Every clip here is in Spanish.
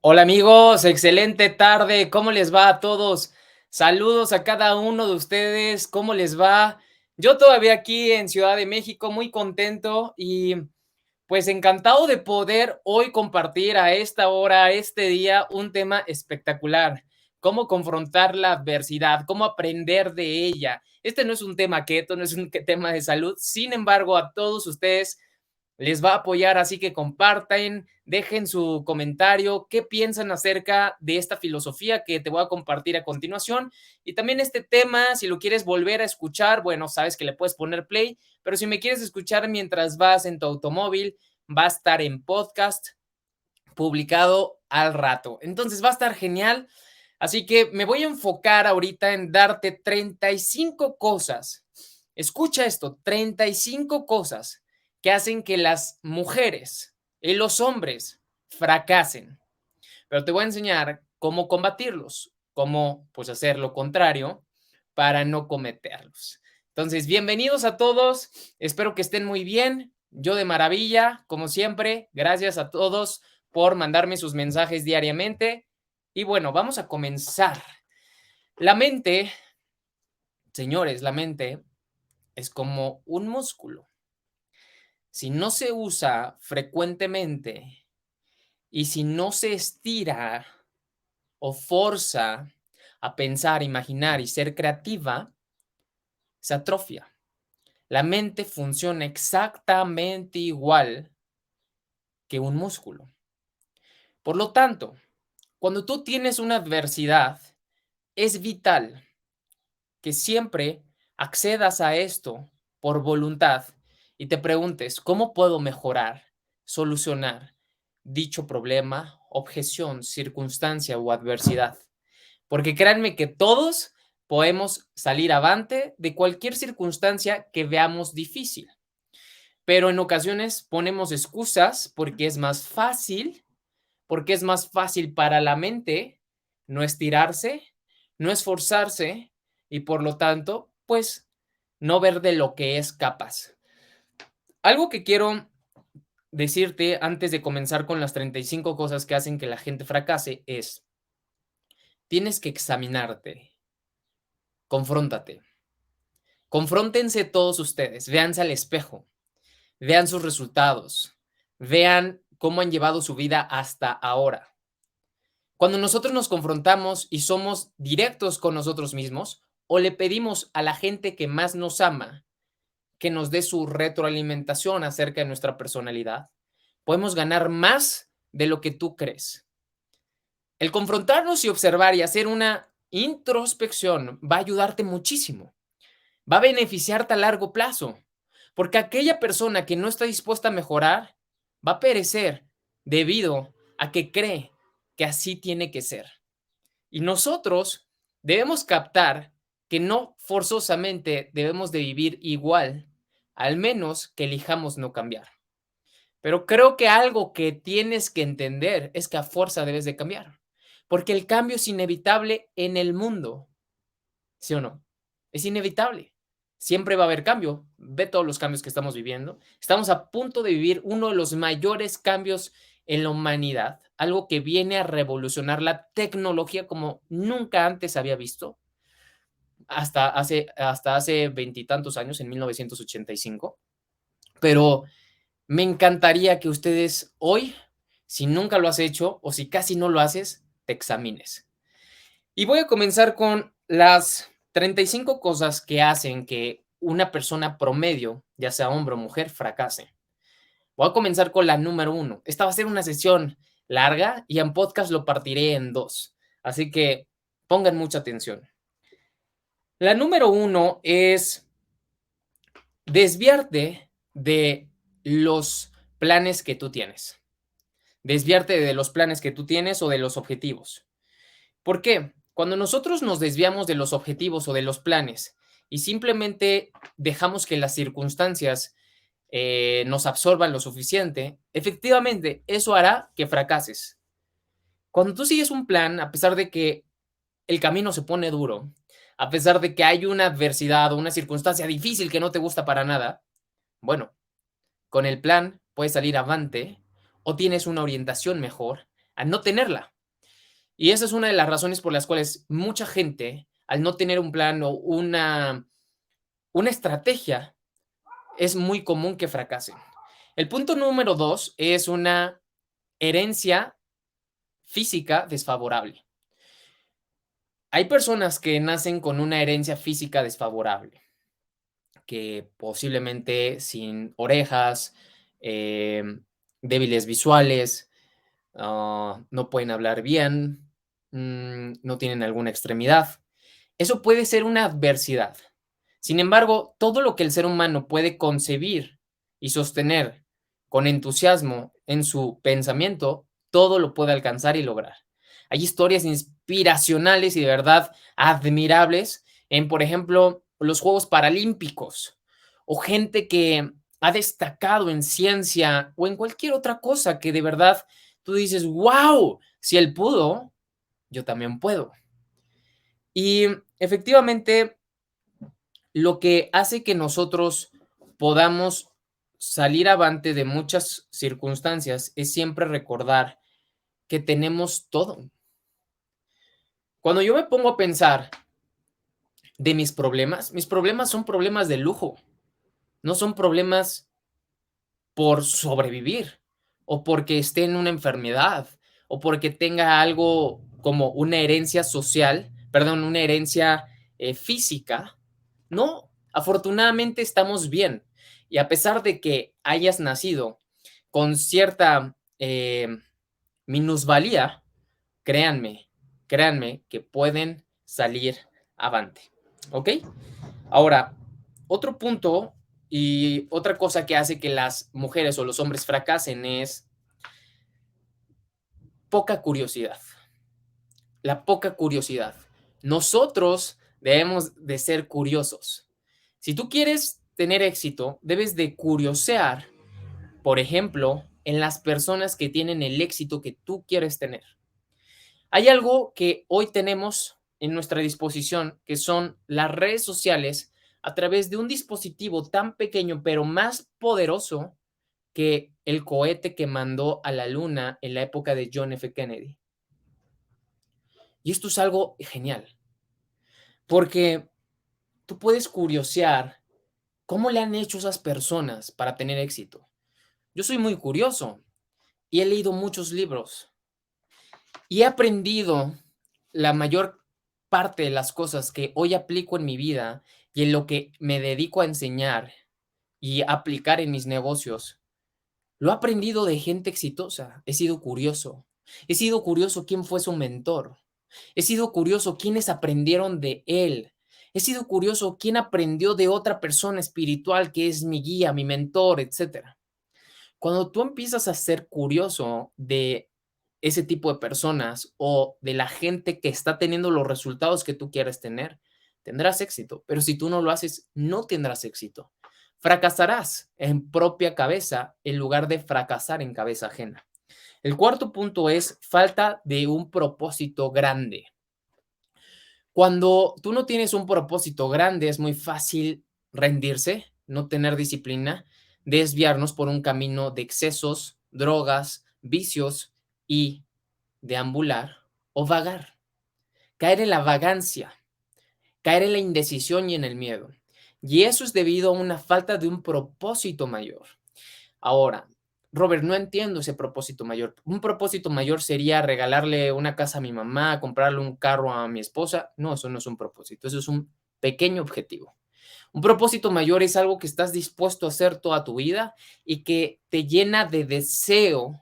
Hola amigos, excelente tarde, ¿cómo les va a todos? Saludos a cada uno de ustedes, ¿cómo les va? Yo todavía aquí en Ciudad de México, muy contento y pues encantado de poder hoy compartir a esta hora, a este día, un tema espectacular. Cómo confrontar la adversidad, cómo aprender de ella. Este no es un tema keto, no es un tema de salud. Sin embargo, a todos ustedes les va a apoyar, así que compartan, dejen su comentario, qué piensan acerca de esta filosofía que te voy a compartir a continuación. Y también este tema, si lo quieres volver a escuchar, bueno, sabes que le puedes poner play, pero si me quieres escuchar mientras vas en tu automóvil, va a estar en podcast publicado al rato. Entonces va a estar genial. Así que me voy a enfocar ahorita en darte 35 cosas. Escucha esto, 35 cosas que hacen que las mujeres y los hombres fracasen. Pero te voy a enseñar cómo combatirlos, cómo pues hacer lo contrario para no cometerlos. Entonces, bienvenidos a todos. Espero que estén muy bien. Yo de maravilla, como siempre. Gracias a todos por mandarme sus mensajes diariamente. Y bueno, vamos a comenzar. La mente, señores, la mente es como un músculo. Si no se usa frecuentemente y si no se estira o forza a pensar, imaginar y ser creativa, se atrofia. La mente funciona exactamente igual que un músculo. Por lo tanto, cuando tú tienes una adversidad, es vital que siempre accedas a esto por voluntad y te preguntes, ¿cómo puedo mejorar, solucionar dicho problema, objeción, circunstancia o adversidad? Porque créanme que todos podemos salir avante de cualquier circunstancia que veamos difícil, pero en ocasiones ponemos excusas porque es más fácil para la mente no estirarse, no esforzarse y por lo tanto, pues no ver de lo que es capaz. Algo que quiero decirte antes de comenzar con las 35 cosas que hacen que la gente fracase es, tienes que examinarte, confróntate. Confróntense todos ustedes, véanse al espejo, vean sus resultados, vean cómo han llevado su vida hasta ahora. Cuando nosotros nos confrontamos y somos directos con nosotros mismos, o le pedimos a la gente que más nos ama que nos dé su retroalimentación acerca de nuestra personalidad, podemos ganar más de lo que tú crees. El confrontarnos y observar y hacer una introspección va a ayudarte muchísimo. Va a beneficiarte a largo plazo, porque aquella persona que no está dispuesta a mejorar va a perecer debido a que cree que así tiene que ser. Y nosotros debemos captar que no forzosamente debemos de vivir igual, al menos que elijamos no cambiar. Pero creo que algo que tienes que entender es que a fuerza debes de cambiar, porque el cambio es inevitable en el mundo, ¿sí o no? Es inevitable. Siempre va a haber cambio. Ve todos los cambios que estamos viviendo. Estamos a punto de vivir uno de los mayores cambios en la humanidad, algo que viene a revolucionar la tecnología como nunca antes había visto, hasta hace veintitantos años, en 1985. Pero me encantaría que ustedes hoy, si nunca lo has hecho o si casi no lo haces, te examines. Y voy a comenzar con las 35 cosas que hacen que una persona promedio, ya sea hombre o mujer, fracase. Voy a comenzar con la número uno. Esta va a ser una sesión larga y en podcast lo partiré en dos. Así que pongan mucha atención. La número uno es desviarte de los planes que tú tienes. Desviarte de los planes que tú tienes o de los objetivos. ¿Por qué? Cuando nosotros nos desviamos de los objetivos o de los planes y simplemente dejamos que las circunstancias nos absorban lo suficiente, efectivamente eso hará que fracases. Cuando tú sigues un plan, a pesar de que el camino se pone duro, a pesar de que hay una adversidad o una circunstancia difícil que no te gusta para nada, bueno, con el plan puedes salir avante o tienes una orientación mejor a no tenerla. Y esa es una de las razones por las cuales mucha gente, al no tener un plan o una estrategia, es muy común que fracasen. El punto número 2 es una herencia física desfavorable. Hay personas que nacen con una herencia física desfavorable, que posiblemente sin orejas, débiles visuales, no pueden hablar bien, no tienen alguna extremidad. Eso puede ser una adversidad. Sin embargo, todo lo que el ser humano puede concebir y sostener con entusiasmo en su pensamiento, todo lo puede alcanzar y lograr. Hay historias inspiracionales y de verdad admirables en, por ejemplo, los Juegos Paralímpicos o gente que ha destacado en ciencia o en cualquier otra cosa que de verdad tú dices, wow, si él pudo, yo también puedo. Y efectivamente, lo que hace que nosotros podamos salir avante de muchas circunstancias es siempre recordar que tenemos todo. Cuando yo me pongo a pensar de mis problemas son problemas de lujo, no son problemas por sobrevivir, o porque esté en una enfermedad, o porque tenga algo como una herencia social, perdón, una herencia física. No, afortunadamente estamos bien. Y a pesar de que hayas nacido con cierta minusvalía, créanme, créanme que pueden salir avante. ¿Ok? Ahora, otro punto y otra cosa que hace que las mujeres o los hombres fracasen es poca curiosidad. La poca curiosidad. Nosotros debemos de ser curiosos. Si tú quieres tener éxito, debes de curiosear, por ejemplo, en las personas que tienen el éxito que tú quieres tener. Hay algo que hoy tenemos en nuestra disposición, que son las redes sociales, a través de un dispositivo tan pequeño, pero más poderoso que el cohete que mandó a la luna en la época de John F. Kennedy. Y esto es algo genial, porque tú puedes curiosear cómo le han hecho esas personas para tener éxito. Yo soy muy curioso y he leído muchos libros y he aprendido la mayor parte de las cosas que hoy aplico en mi vida y en lo que me dedico a enseñar y aplicar en mis negocios. Lo he aprendido de gente exitosa. He sido curioso. He sido curioso quién fue su mentor. He sido curioso quiénes aprendieron de él. He sido curioso quién aprendió de otra persona espiritual que es mi guía, mi mentor, etcétera. Cuando tú empiezas a ser curioso de ese tipo de personas o de la gente que está teniendo los resultados que tú quieres tener, tendrás éxito. Pero si tú no lo haces, no tendrás éxito. Fracasarás en propia cabeza en lugar de fracasar en cabeza ajena. El cuarto punto es falta de un propósito grande. Cuando tú no tienes un propósito grande, es muy fácil rendirse, no tener disciplina, desviarnos por un camino de excesos, drogas, vicios y deambular o vagar. Caer en la vagancia, caer en la indecisión y en el miedo. Y eso es debido a una falta de un propósito mayor. Ahora, Robert, no entiendo ese propósito mayor. Un propósito mayor sería regalarle una casa a mi mamá, comprarle un carro a mi esposa. No, eso no es un propósito, eso es un pequeño objetivo. Un propósito mayor es algo que estás dispuesto a hacer toda tu vida y que te llena de deseo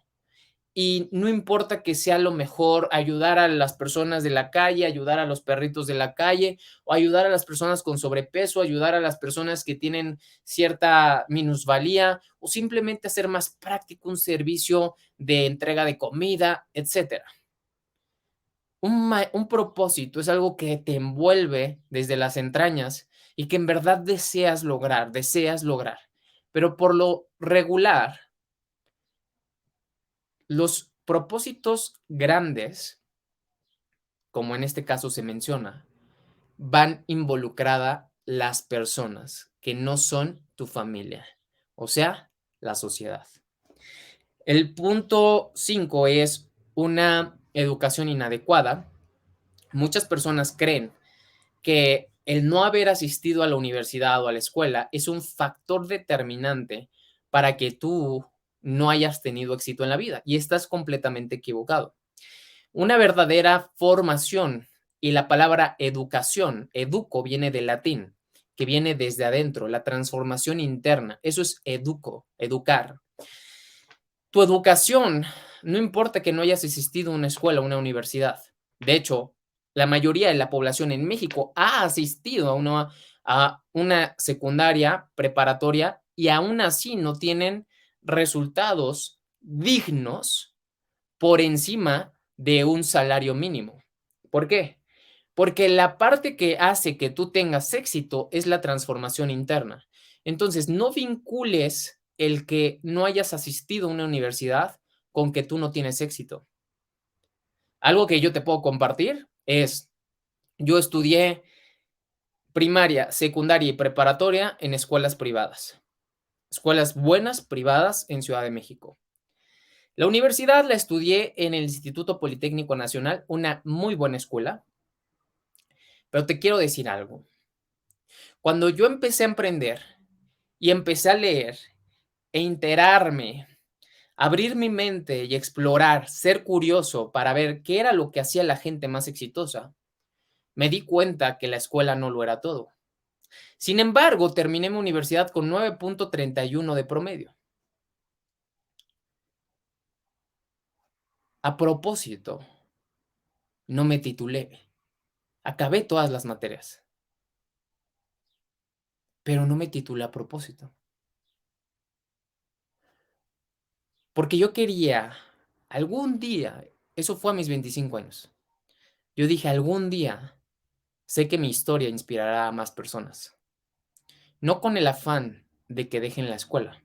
y no importa que sea lo mejor ayudar a las personas de la calle, ayudar a los perritos de la calle, o ayudar a las personas con sobrepeso, ayudar a las personas que tienen cierta minusvalía, o simplemente hacer más práctico un servicio de entrega de comida, etcétera. Un propósito es algo que te envuelve desde las entrañas y que en verdad deseas lograr. Pero por lo regular, los propósitos grandes, como en este caso se menciona, van involucrada las personas que no son tu familia, o sea, la sociedad. El punto 5 es una educación inadecuada, muchas personas creen que el no haber asistido a la universidad o a la escuela es un factor determinante para que tú no hayas tenido éxito en la vida, y estás completamente equivocado. Una verdadera formación, y la palabra educación, educo, viene del latín, que viene desde adentro, la transformación interna. Eso es educo, educar. Tu educación, no importa que no hayas asistido a una escuela o una universidad. De hecho, la mayoría de la población en México ha asistido a una secundaria, preparatoria, y aún así no tienen resultados dignos por encima de un salario mínimo. ¿Por qué? Porque la parte que hace que tú tengas éxito es la transformación interna. Entonces, no vincules el que no hayas asistido a una universidad con que tú no tienes éxito. Algo que yo te puedo compartir es, yo estudié primaria, secundaria y preparatoria en escuelas privadas. Escuelas buenas, privadas en Ciudad de México. La universidad la estudié en el Instituto Politécnico Nacional, una muy buena escuela, pero te quiero decir algo. Cuando yo empecé a emprender y empecé a leer e enterarme, abrir mi mente y explorar, ser curioso para ver qué era lo que hacía la gente más exitosa, me di cuenta que la escuela no lo era todo. Sin embargo, terminé mi universidad con 9.31 de promedio. A propósito, no me titulé. Acabé todas las materias, pero no me titulé a propósito. Porque yo quería algún día, eso fue a mis 25 años, yo dije algún día, sé que mi historia inspirará a más personas. No con el afán de que dejen la escuela,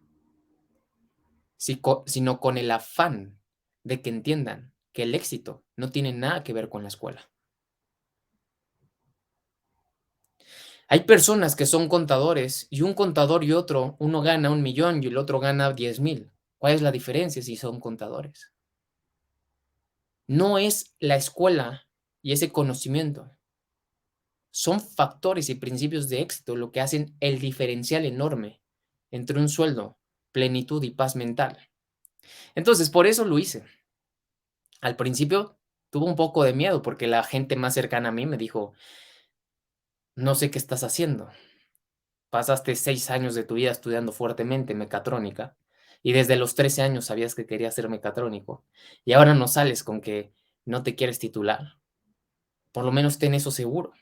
sino con el afán de que entiendan que el éxito no tiene nada que ver con la escuela. Hay personas que son contadores y un contador y otro, uno gana 1 millón y el otro gana 10,000. ¿Cuál es la diferencia si son contadores? No es la escuela y ese conocimiento. Son factores y principios de éxito lo que hacen el diferencial enorme entre un sueldo, plenitud y paz mental. Entonces, por eso lo hice. Al principio tuve un poco de miedo porque la gente más cercana a mí me dijo, no sé qué estás haciendo. Pasaste 6 años de tu vida estudiando fuertemente mecatrónica y desde los 13 años sabías que querías ser mecatrónico y ahora no sales con que no te quieres titular. Por lo menos ten eso seguro.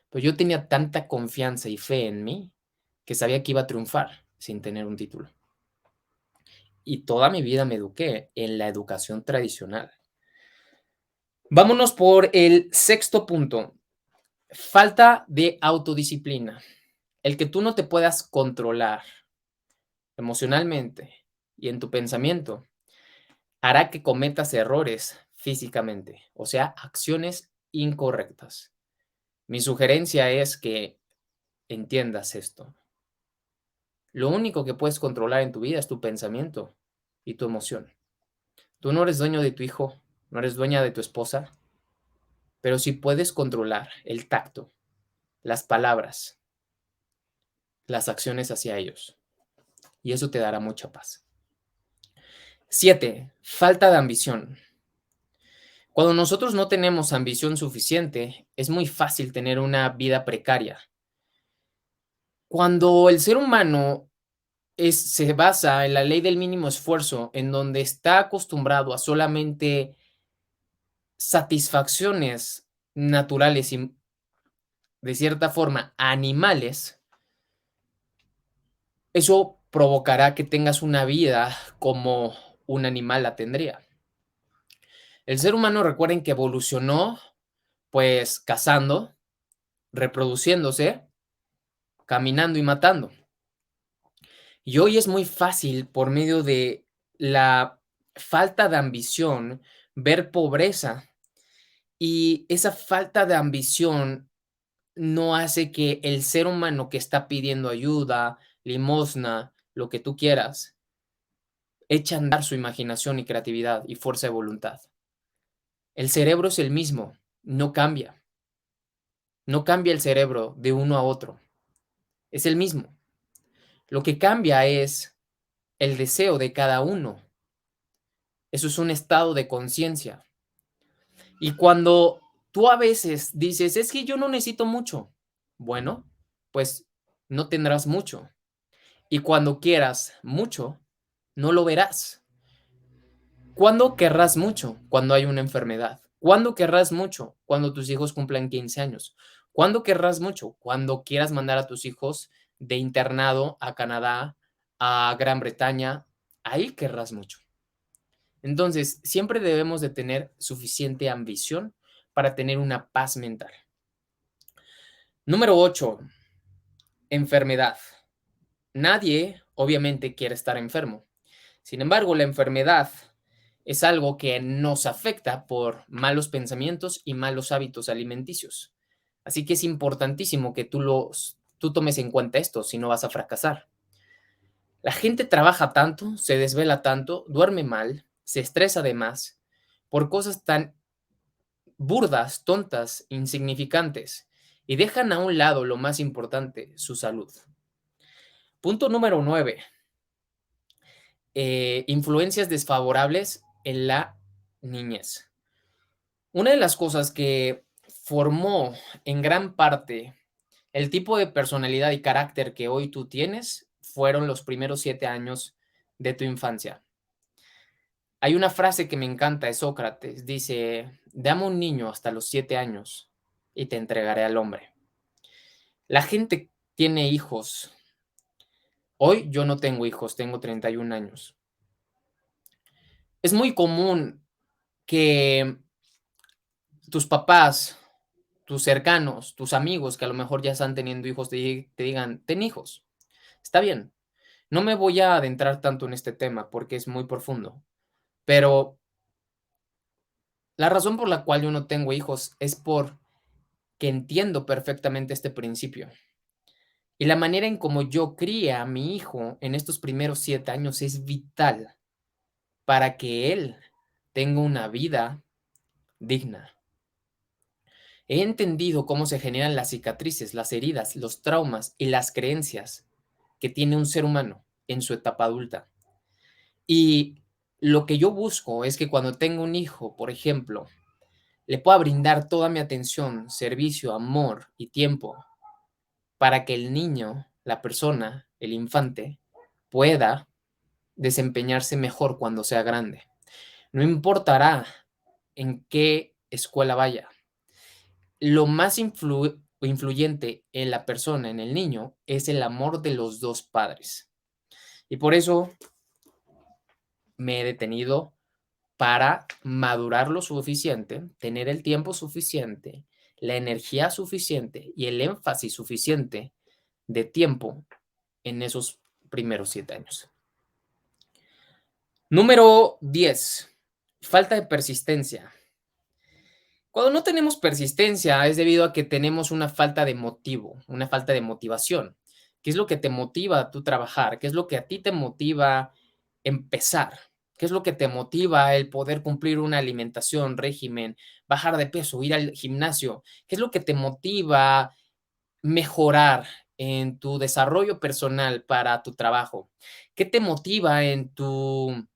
Pero yo tenía tanta confianza y fe en mí que sabía que iba a triunfar sin tener un título. Y toda mi vida me eduqué en la educación tradicional. Vámonos por el sexto punto. Falta de autodisciplina. El que tú no te puedas controlar emocionalmente y en tu pensamiento hará que cometas errores físicamente, o sea, acciones incorrectas. Mi sugerencia es que entiendas esto. Lo único que puedes controlar en tu vida es tu pensamiento y tu emoción. Tú no eres dueño de tu hijo, no eres dueña de tu esposa, pero sí puedes controlar el tacto, las palabras, las acciones hacia ellos. Y eso te dará mucha paz. 7. Falta de ambición. Cuando nosotros no tenemos ambición suficiente, es muy fácil tener una vida precaria. Cuando el ser humano se basa en la ley del mínimo esfuerzo, en donde está acostumbrado a solamente satisfacciones naturales y, de cierta forma, animales, eso provocará que tengas una vida como un animal la tendría. El ser humano, recuerden que evolucionó, pues, cazando, reproduciéndose, caminando y matando. Y hoy es muy fácil, por medio de la falta de ambición, ver pobreza. Y esa falta de ambición no hace que el ser humano que está pidiendo ayuda, limosna, lo que tú quieras, eche a andar su imaginación y creatividad y fuerza de voluntad. El cerebro es el mismo, no cambia. No cambia el cerebro de uno a otro, es el mismo. Lo que cambia es el deseo de cada uno. Eso es un estado de conciencia. Y cuando tú a veces dices, es que yo no necesito mucho, bueno, pues no tendrás mucho. Y cuando quieras mucho, no lo verás. ¿Cuándo querrás mucho? Cuando hay una enfermedad. ¿Cuándo querrás mucho? Cuando tus hijos cumplan 15 años. ¿Cuándo querrás mucho? Cuando quieras mandar a tus hijos de internado a Canadá, a Gran Bretaña. Ahí querrás mucho. Entonces, siempre debemos de tener suficiente ambición para tener una paz mental. Número 8, enfermedad. Nadie, obviamente, quiere estar enfermo. Sin embargo, la enfermedad es algo que nos afecta por malos pensamientos y malos hábitos alimenticios. Así que es importantísimo que tú tomes en cuenta esto, si no vas a fracasar. La gente trabaja tanto, se desvela tanto, duerme mal, se estresa de más por cosas tan burdas, tontas, insignificantes, y dejan a un lado lo más importante, su salud. Punto número 9. Influencias desfavorables en la niñez. Una de las cosas que formó en gran parte el tipo de personalidad y carácter que hoy tú tienes fueron los primeros 7 años de tu infancia. Hay una frase que me encanta de Sócrates, dice, dame un niño hasta los 7 años y te entregaré al hombre. La gente tiene hijos. Hoy yo no tengo hijos, tengo 31 años. Es muy común que tus papás, tus cercanos, tus amigos que a lo mejor ya están teniendo hijos, te digan, ten hijos. Está bien. No me voy a adentrar tanto en este tema porque es muy profundo, pero la razón por la cual yo no tengo hijos es porque entiendo perfectamente este principio. Y la manera en como yo cría a mi hijo en estos primeros 7 años es vital para que él tenga una vida digna. He entendido cómo se generan las cicatrices, las heridas, los traumas y las creencias que tiene un ser humano en su etapa adulta. Y lo que yo busco es que cuando tenga un hijo, por ejemplo, le pueda brindar toda mi atención, servicio, amor y tiempo para que el niño, la persona, el infante, pueda desempeñarse mejor cuando sea grande. No importará en qué escuela vaya. Lo más influyente en la persona, en el niño, es el amor de los dos padres. Y por eso me he detenido para madurar lo suficiente, tener el tiempo suficiente, la energía suficiente y el énfasis suficiente de tiempo en esos primeros 7 años. Número 10. Falta de persistencia. Cuando no tenemos persistencia es debido a que tenemos una falta de motivo, una falta de motivación. ¿Qué es lo que te motiva a tu trabajar? ¿Qué es lo que a ti te motiva empezar? ¿Qué es lo que te motiva el poder cumplir una alimentación, régimen, bajar de peso, ir al gimnasio? ¿Qué es lo que te motiva mejorar en tu desarrollo personal para tu trabajo? ¿Qué te motiva en tu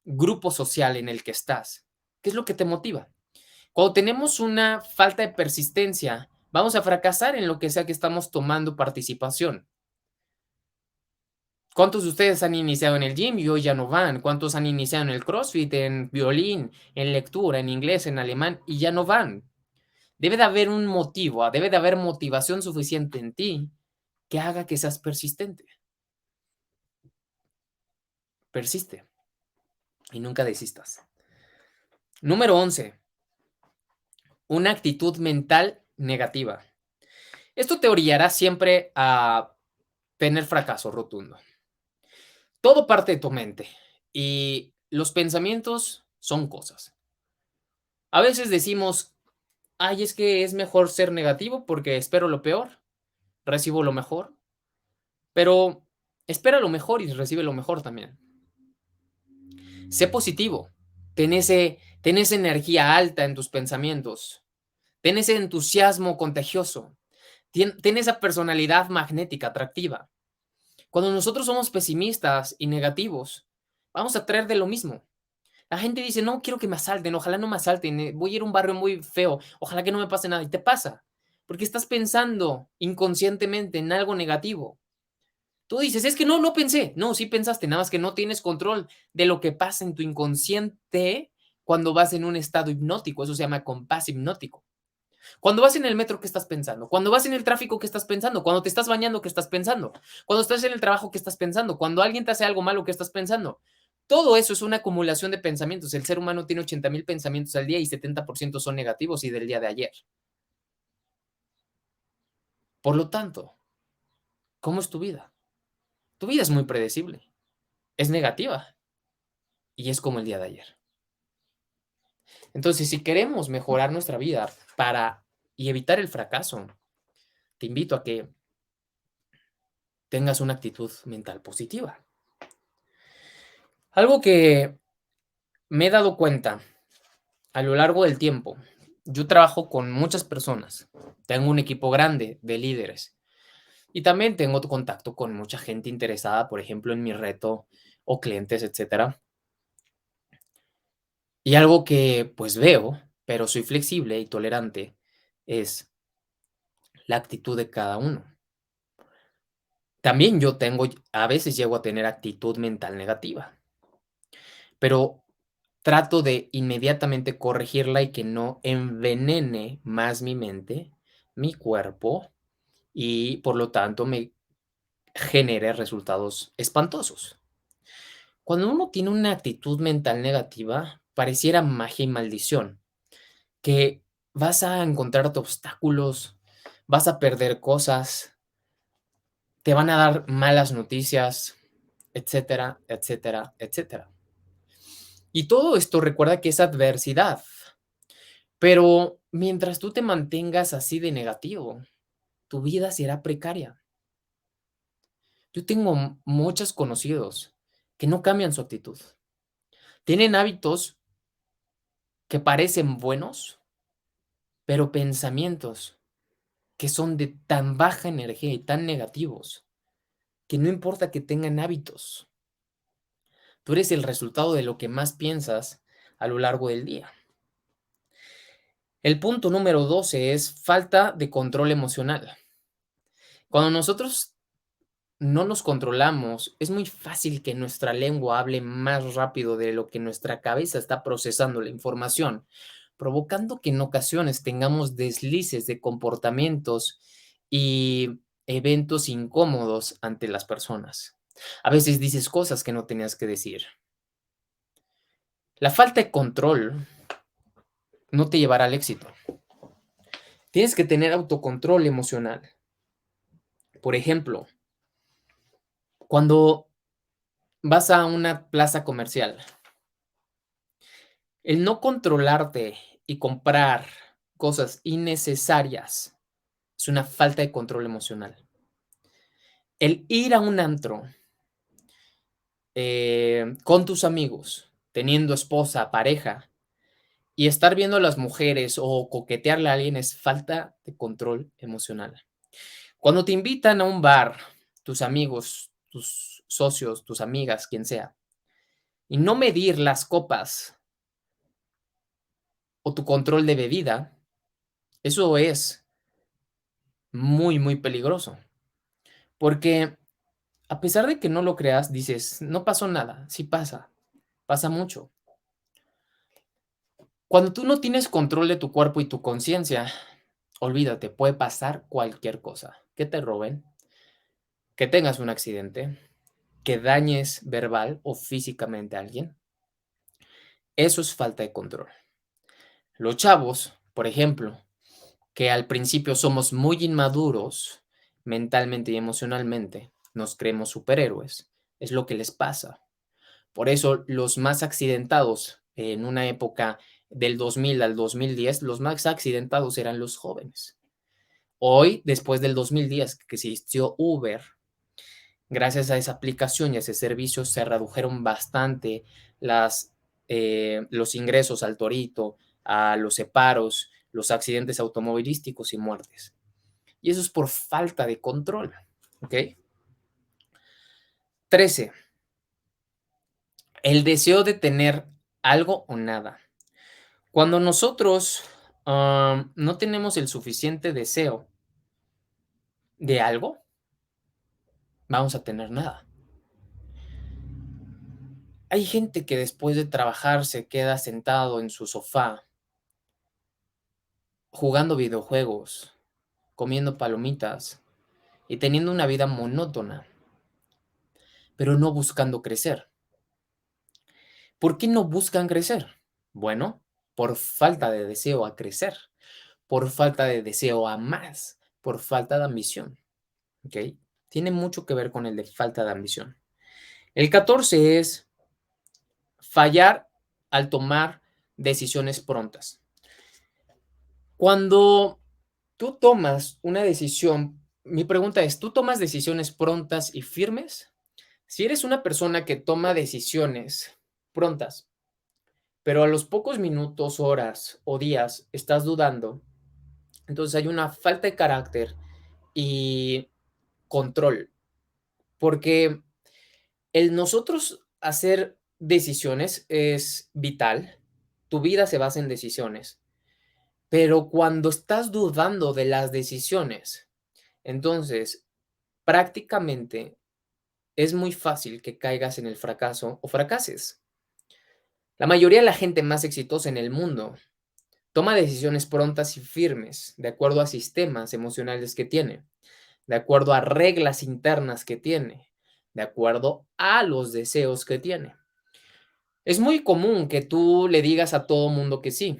grupo social en el que estás? ¿Qué es lo que te motiva? Cuando tenemos una falta de persistencia, vamos a fracasar en lo que sea que estamos tomando participación. ¿Cuántos de ustedes han iniciado en el gym y hoy ya no van? ¿Cuántos han iniciado en el CrossFit, en violín, en lectura, en inglés, en alemán y ya no van? Debe de haber un motivo, debe de haber motivación suficiente en ti que haga que seas persistente. Persiste y nunca desistas. Número 11. Una actitud mental negativa. Esto te orillará siempre a tener fracaso rotundo. Todo parte de tu mente y los pensamientos son cosas. A veces decimos, ay, es que es mejor ser negativo porque espero lo peor, recibo lo mejor, pero espera lo mejor y recibe lo mejor también. Sé positivo, ten Ten esa energía alta en tus pensamientos. Ten ese entusiasmo contagioso. Ten esa personalidad magnética, atractiva. Cuando nosotros somos pesimistas y negativos, vamos a traer de lo mismo. La gente dice, no quiero que me asalten, ojalá no me asalten, voy a ir a un barrio muy feo, ojalá que no me pase nada. Y te pasa, porque estás pensando inconscientemente en algo negativo. Tú dices, es que no pensé. No, sí pensaste, nada más que no tienes control de lo que pasa en tu inconsciente cuando vas en un estado hipnótico. Eso se llama compás hipnótico. Cuando vas en el metro, ¿qué estás pensando? Cuando vas en el tráfico, ¿qué estás pensando? Cuando te estás bañando, ¿qué estás pensando? Cuando estás en el trabajo, ¿qué estás pensando? Cuando alguien te hace algo malo, ¿qué estás pensando? Todo eso es una acumulación de pensamientos. El ser humano tiene 80,000 pensamientos al día y 70% son negativos y del día de ayer. Por lo tanto, ¿cómo es tu vida? Tu vida es muy predecible, es negativa y es como el día de ayer. Entonces, si queremos mejorar nuestra vida y evitar el fracaso, te invito a que tengas una actitud mental positiva. Algo que me he dado cuenta a lo largo del tiempo, yo trabajo con muchas personas, tengo un equipo grande de líderes y también tengo contacto con mucha gente interesada, por ejemplo, en mi reto o clientes, etcétera. Y algo que pues veo, pero soy flexible y tolerante, es la actitud de cada uno. También yo a veces llego a tener actitud mental negativa, pero trato de inmediatamente corregirla y que no envenene más mi mente, mi cuerpo y por lo tanto me genere resultados espantosos. Cuando uno tiene una actitud mental negativa, pareciera magia y maldición, que vas a encontrarte obstáculos, vas a perder cosas, te van a dar malas noticias, etcétera, etcétera, etcétera. Y todo esto recuerda que es adversidad, pero mientras tú te mantengas así de negativo, tu vida será precaria. Yo tengo muchos conocidos que no cambian su actitud. Tienen hábitos que parecen buenos, pero pensamientos que son de tan baja energía y tan negativos que no importa que tengan hábitos. Tú eres el resultado de lo que más piensas a lo largo del día. El punto número 12 es falta de control emocional. Cuando nosotros no nos controlamos, es muy fácil que nuestra lengua hable más rápido de lo que nuestra cabeza está procesando la información, provocando que en ocasiones tengamos deslices de comportamientos y eventos incómodos ante las personas. A veces dices cosas que no tenías que decir. La falta de control no te llevará al éxito. Tienes que tener autocontrol emocional. Por ejemplo, cuando vas a una plaza comercial, el no controlarte y comprar cosas innecesarias es una falta de control emocional. El ir a un antro con tus amigos, teniendo esposa, pareja, y estar viendo a las mujeres o coquetearle a alguien es falta de control emocional. Cuando te invitan a un bar, tus amigos, tus socios, tus amigas, quien sea, y no medir las copas o tu control de bebida, eso es muy, muy peligroso. Porque a pesar de que no lo creas, dices, no pasó nada, sí pasa, pasa mucho. Cuando tú no tienes control de tu cuerpo y tu conciencia, olvídate, puede pasar cualquier cosa. Que te roben, que tengas un accidente, que dañes verbal o físicamente a alguien. Eso es falta de control. Los chavos, por ejemplo, que al principio somos muy inmaduros mentalmente y emocionalmente, nos creemos superhéroes, es lo que les pasa. Por eso los más accidentados en una época del 2000 al 2010, los más accidentados eran los jóvenes. Hoy, después del 2010 que existió Uber, gracias a esa aplicación y a ese servicio se redujeron bastante las los ingresos al torito, a los separos, los accidentes automovilísticos y muertes. Y eso es por falta de control. ¿Ok? 13. El deseo de tener algo o nada. Cuando nosotros no tenemos el suficiente deseo de algo, vamos a tener nada. Hay gente que después de trabajar se queda sentado en su sofá, jugando videojuegos, comiendo palomitas y teniendo una vida monótona, pero no buscando crecer. ¿Por qué no buscan crecer? Bueno, por falta de deseo a crecer, por falta de deseo a más, por falta de ambición. ¿Ok? Tiene mucho que ver con el de falta de ambición. El 14 es fallar al tomar decisiones prontas. Cuando tú tomas una decisión, mi pregunta es, ¿tú tomas decisiones prontas y firmes? Si eres una persona que toma decisiones prontas, pero a los pocos minutos, horas o días estás dudando, entonces hay una falta de carácter y control, porque el nosotros hacer decisiones es vital, tu vida se basa en decisiones, pero cuando estás dudando de las decisiones, entonces prácticamente es muy fácil que caigas en el fracaso o fracases. La mayoría de la gente más exitosa en el mundo toma decisiones prontas y firmes, de acuerdo a sistemas emocionales que tiene, de acuerdo a reglas internas que tiene, de acuerdo a los deseos que tiene. Es muy común que tú le digas a todo mundo que sí.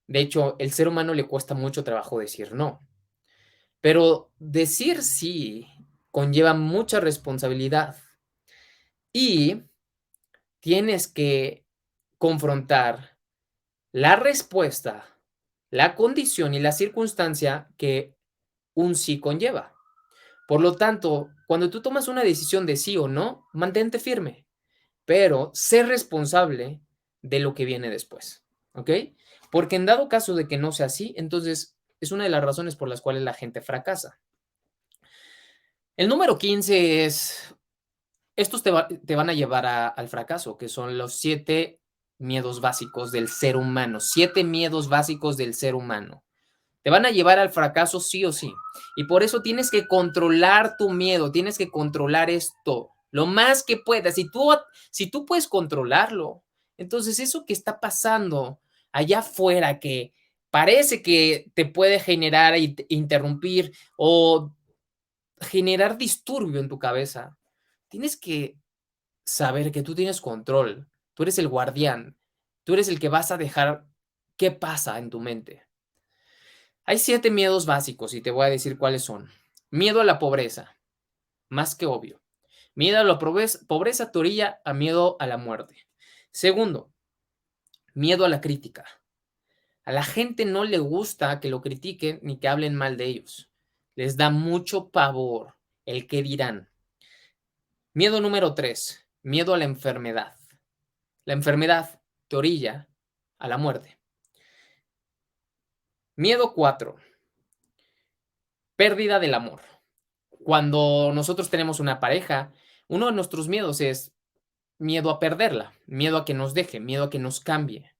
De hecho, el ser humano le cuesta mucho trabajo decir no. Pero decir sí conlleva mucha responsabilidad y tienes que confrontar la respuesta, la condición y la circunstancia que un sí conlleva. Por lo tanto, cuando tú tomas una decisión de sí o no, mantente firme, pero sé responsable de lo que viene después, ¿ok? Porque en dado caso de que no sea así, entonces es una de las razones por las cuales la gente fracasa. El número 15 es, estos te van a llevar al fracaso, que son los 7 miedos básicos del ser humano, 7 miedos básicos del ser humano. Te van a llevar al fracaso sí o sí. Y por eso tienes que controlar tu miedo, tienes que controlar esto lo más que puedas. Si tú puedes controlarlo, entonces eso que está pasando allá afuera, que parece que te puede generar e interrumpir o generar disturbio en tu cabeza, tienes que saber que tú tienes control, tú eres el guardián, tú eres el que vas a dejar qué pasa en tu mente. Hay 7 miedos básicos y te voy a decir cuáles son. Miedo a la pobreza, más que obvio. Miedo a la pobreza te orilla a miedo a la muerte. Segundo, miedo a la crítica. A la gente no le gusta que lo critiquen ni que hablen mal de ellos. Les da mucho pavor el qué dirán. Miedo número 3, miedo a la enfermedad. La enfermedad te orilla a la muerte. Miedo 4, pérdida del amor. Cuando nosotros tenemos una pareja, uno de nuestros miedos es miedo a perderla, miedo a que nos deje, miedo a que nos cambie.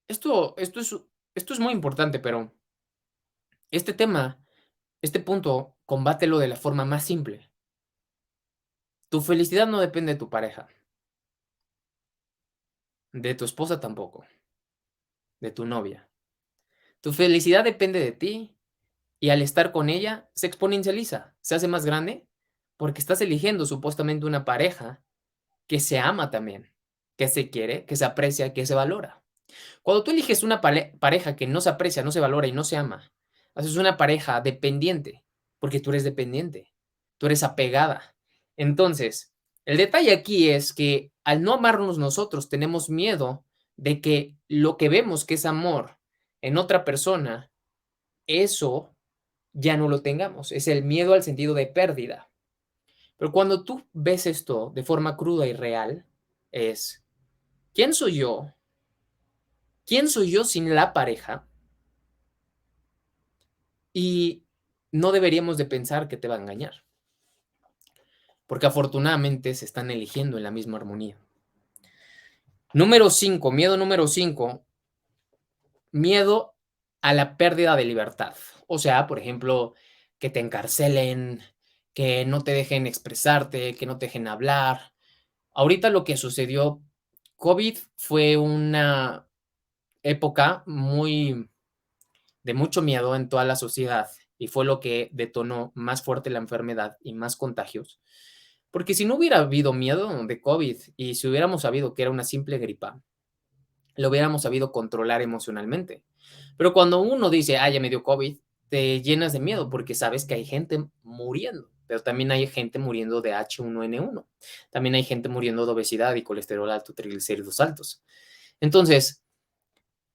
Esto es muy importante, pero este tema, este punto, combátelo de la forma más simple. Tu felicidad no depende de tu pareja, de tu esposa tampoco, de tu novia. Tu felicidad depende de ti y al estar con ella se exponencializa, se hace más grande porque estás eligiendo supuestamente una pareja que se ama también, que se quiere, que se aprecia, que se valora. Cuando tú eliges una pareja que no se aprecia, no se valora y no se ama, haces una pareja dependiente, porque tú eres dependiente, tú eres apegada. Entonces, el detalle aquí es que al no amarnos nosotros, tenemos miedo de que lo que vemos que es amor en otra persona, eso ya no lo tengamos. Es el miedo al sentido de pérdida. Pero cuando tú ves esto de forma cruda y real, es, ¿quién soy yo? ¿Quién soy yo sin la pareja? Y no deberíamos de pensar que te va a engañar, porque afortunadamente se están eligiendo en la misma armonía. Número 5, miedo número 5, miedo a la pérdida de libertad. O sea, por ejemplo, que te encarcelen, que no te dejen expresarte, que no te dejen hablar. Ahorita lo que sucedió, COVID fue una época muy de mucho miedo en toda la sociedad y fue lo que detonó más fuerte la enfermedad y más contagios. Porque si no hubiera habido miedo de COVID y si hubiéramos sabido que era una simple gripa, lo hubiéramos sabido controlar emocionalmente. Pero cuando uno dice, ah, ya me dio COVID, te llenas de miedo porque sabes que hay gente muriendo, pero también hay gente muriendo de H1N1. También hay gente muriendo de obesidad y colesterol alto, triglicéridos altos. Entonces,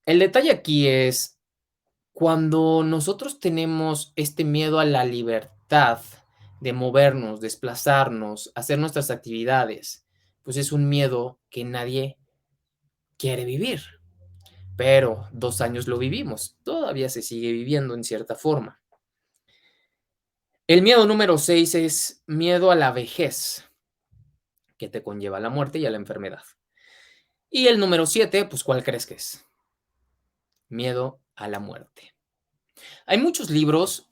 el detalle aquí es cuando nosotros tenemos este miedo a la libertad de movernos, desplazarnos, hacer nuestras actividades, pues es un miedo que nadie quiere vivir. Pero 2 años lo vivimos, todavía se sigue viviendo en cierta forma. El miedo número 6 es miedo a la vejez, que te conlleva a la muerte y a la enfermedad. Y el número 7, pues, ¿cuál crees que es? Miedo a la muerte. Hay muchos libros,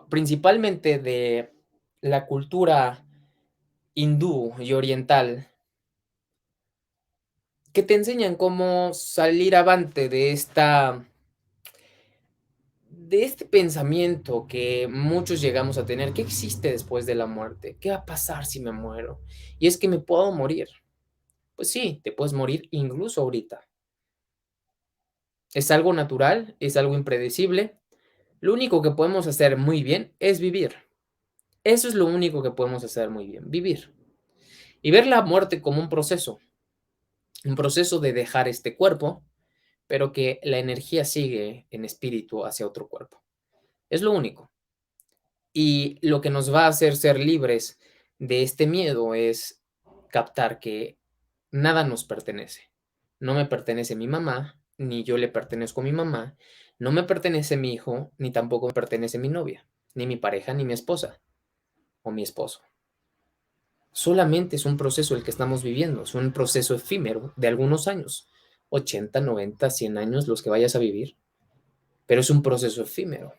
principalmente de la cultura hindú y oriental, que te enseñan cómo salir avante de este pensamiento que muchos llegamos a tener, ¿qué existe después de la muerte? ¿Qué va a pasar si me muero? Y es que me puedo morir. Pues sí, te puedes morir incluso ahorita. Es algo natural, es algo impredecible. Lo único que podemos hacer muy bien es vivir. Eso es lo único que podemos hacer muy bien, vivir. Y ver la muerte como un proceso de dejar este cuerpo, pero que la energía sigue en espíritu hacia otro cuerpo. Es lo único. Y lo que nos va a hacer ser libres de este miedo es captar que nada nos pertenece. No me pertenece mi mamá, ni yo le pertenezco a mi mamá, no me pertenece mi hijo, ni tampoco me pertenece mi novia, ni mi pareja, ni mi esposa o mi esposo. Solamente es un proceso el que estamos viviendo, es un proceso efímero de algunos años, 80, 90, 100 años los que vayas a vivir, pero es un proceso efímero.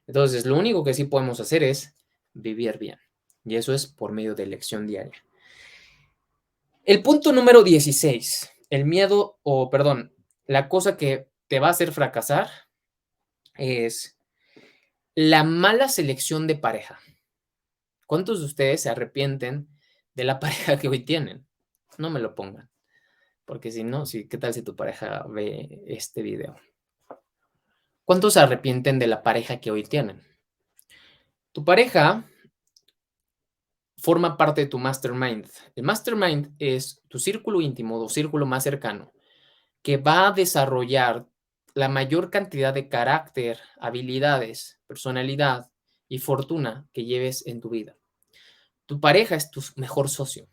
Entonces, lo único que sí podemos hacer es vivir bien. Y eso es por medio de elección diaria. El punto número 16, el miedo, o perdón, la cosa que te va a hacer fracasar es la mala selección de pareja. ¿Cuántos de ustedes se arrepienten de la pareja que hoy tienen? No me lo pongan, porque si no, sí, ¿qué tal si tu pareja ve este video? ¿Cuántos se arrepienten de la pareja que hoy tienen? Tu pareja forma parte de tu mastermind. El mastermind es tu círculo íntimo, tu círculo más cercano, que va a desarrollar la mayor cantidad de carácter, habilidades, personalidad y fortuna que lleves en tu vida. Tu pareja es tu mejor socio.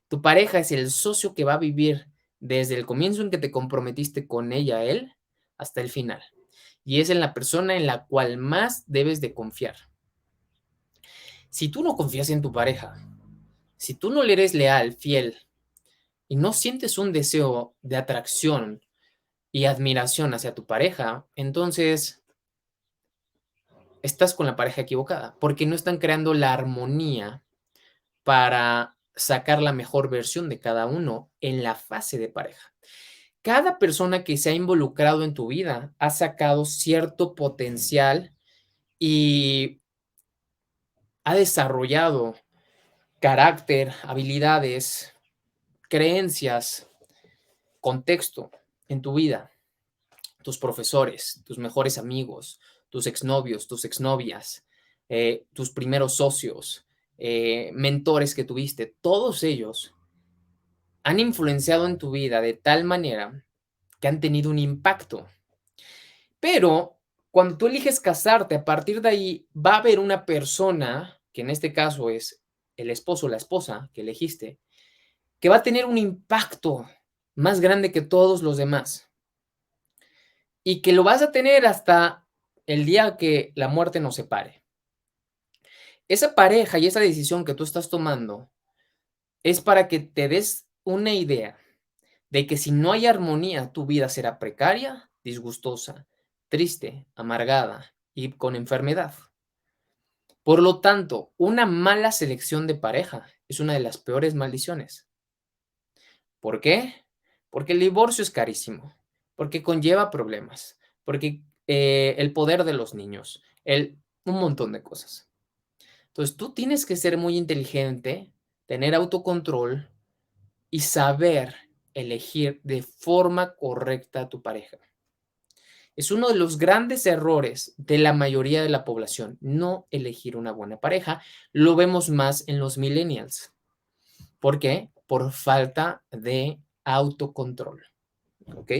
Tu pareja es el socio que va a vivir desde el comienzo en que te comprometiste con ella, él, hasta el final. Y es en la persona en la cual más debes de confiar. Si tú no confías en tu pareja, si tú no le eres leal, fiel, y no sientes un deseo de atracción y admiración hacia tu pareja, entonces estás con la pareja equivocada, porque no están creando la armonía para sacar la mejor versión de cada uno en la fase de pareja. Cada persona que se ha involucrado en tu vida ha sacado cierto potencial y ha desarrollado carácter, habilidades, creencias, contexto en tu vida. Tus profesores, tus mejores amigos, tus exnovios, tus exnovias, tus primeros socios, mentores que tuviste, todos ellos han influenciado en tu vida de tal manera que han tenido un impacto. Pero cuando tú eliges casarte, a partir de ahí va a haber una persona, que en este caso es el esposo o la esposa que elegiste, que va a tener un impacto más grande que todos los demás y que lo vas a tener hasta el día que la muerte nos separe. Esa pareja y esa decisión que tú estás tomando es para que te des una idea de que si no hay armonía, tu vida será precaria, disgustosa, triste, amargada y con enfermedad. Por lo tanto, una mala selección de pareja es una de las peores maldiciones. ¿Por qué? Porque el divorcio es carísimo, porque conlleva problemas, porque el poder de los niños, un montón de cosas. Entonces, tú tienes que ser muy inteligente, tener autocontrol y saber elegir de forma correcta a tu pareja. Es uno de los grandes errores de la mayoría de la población, no elegir una buena pareja. Lo vemos más en los millennials. ¿Por qué? Por falta de autocontrol. ¿Ok?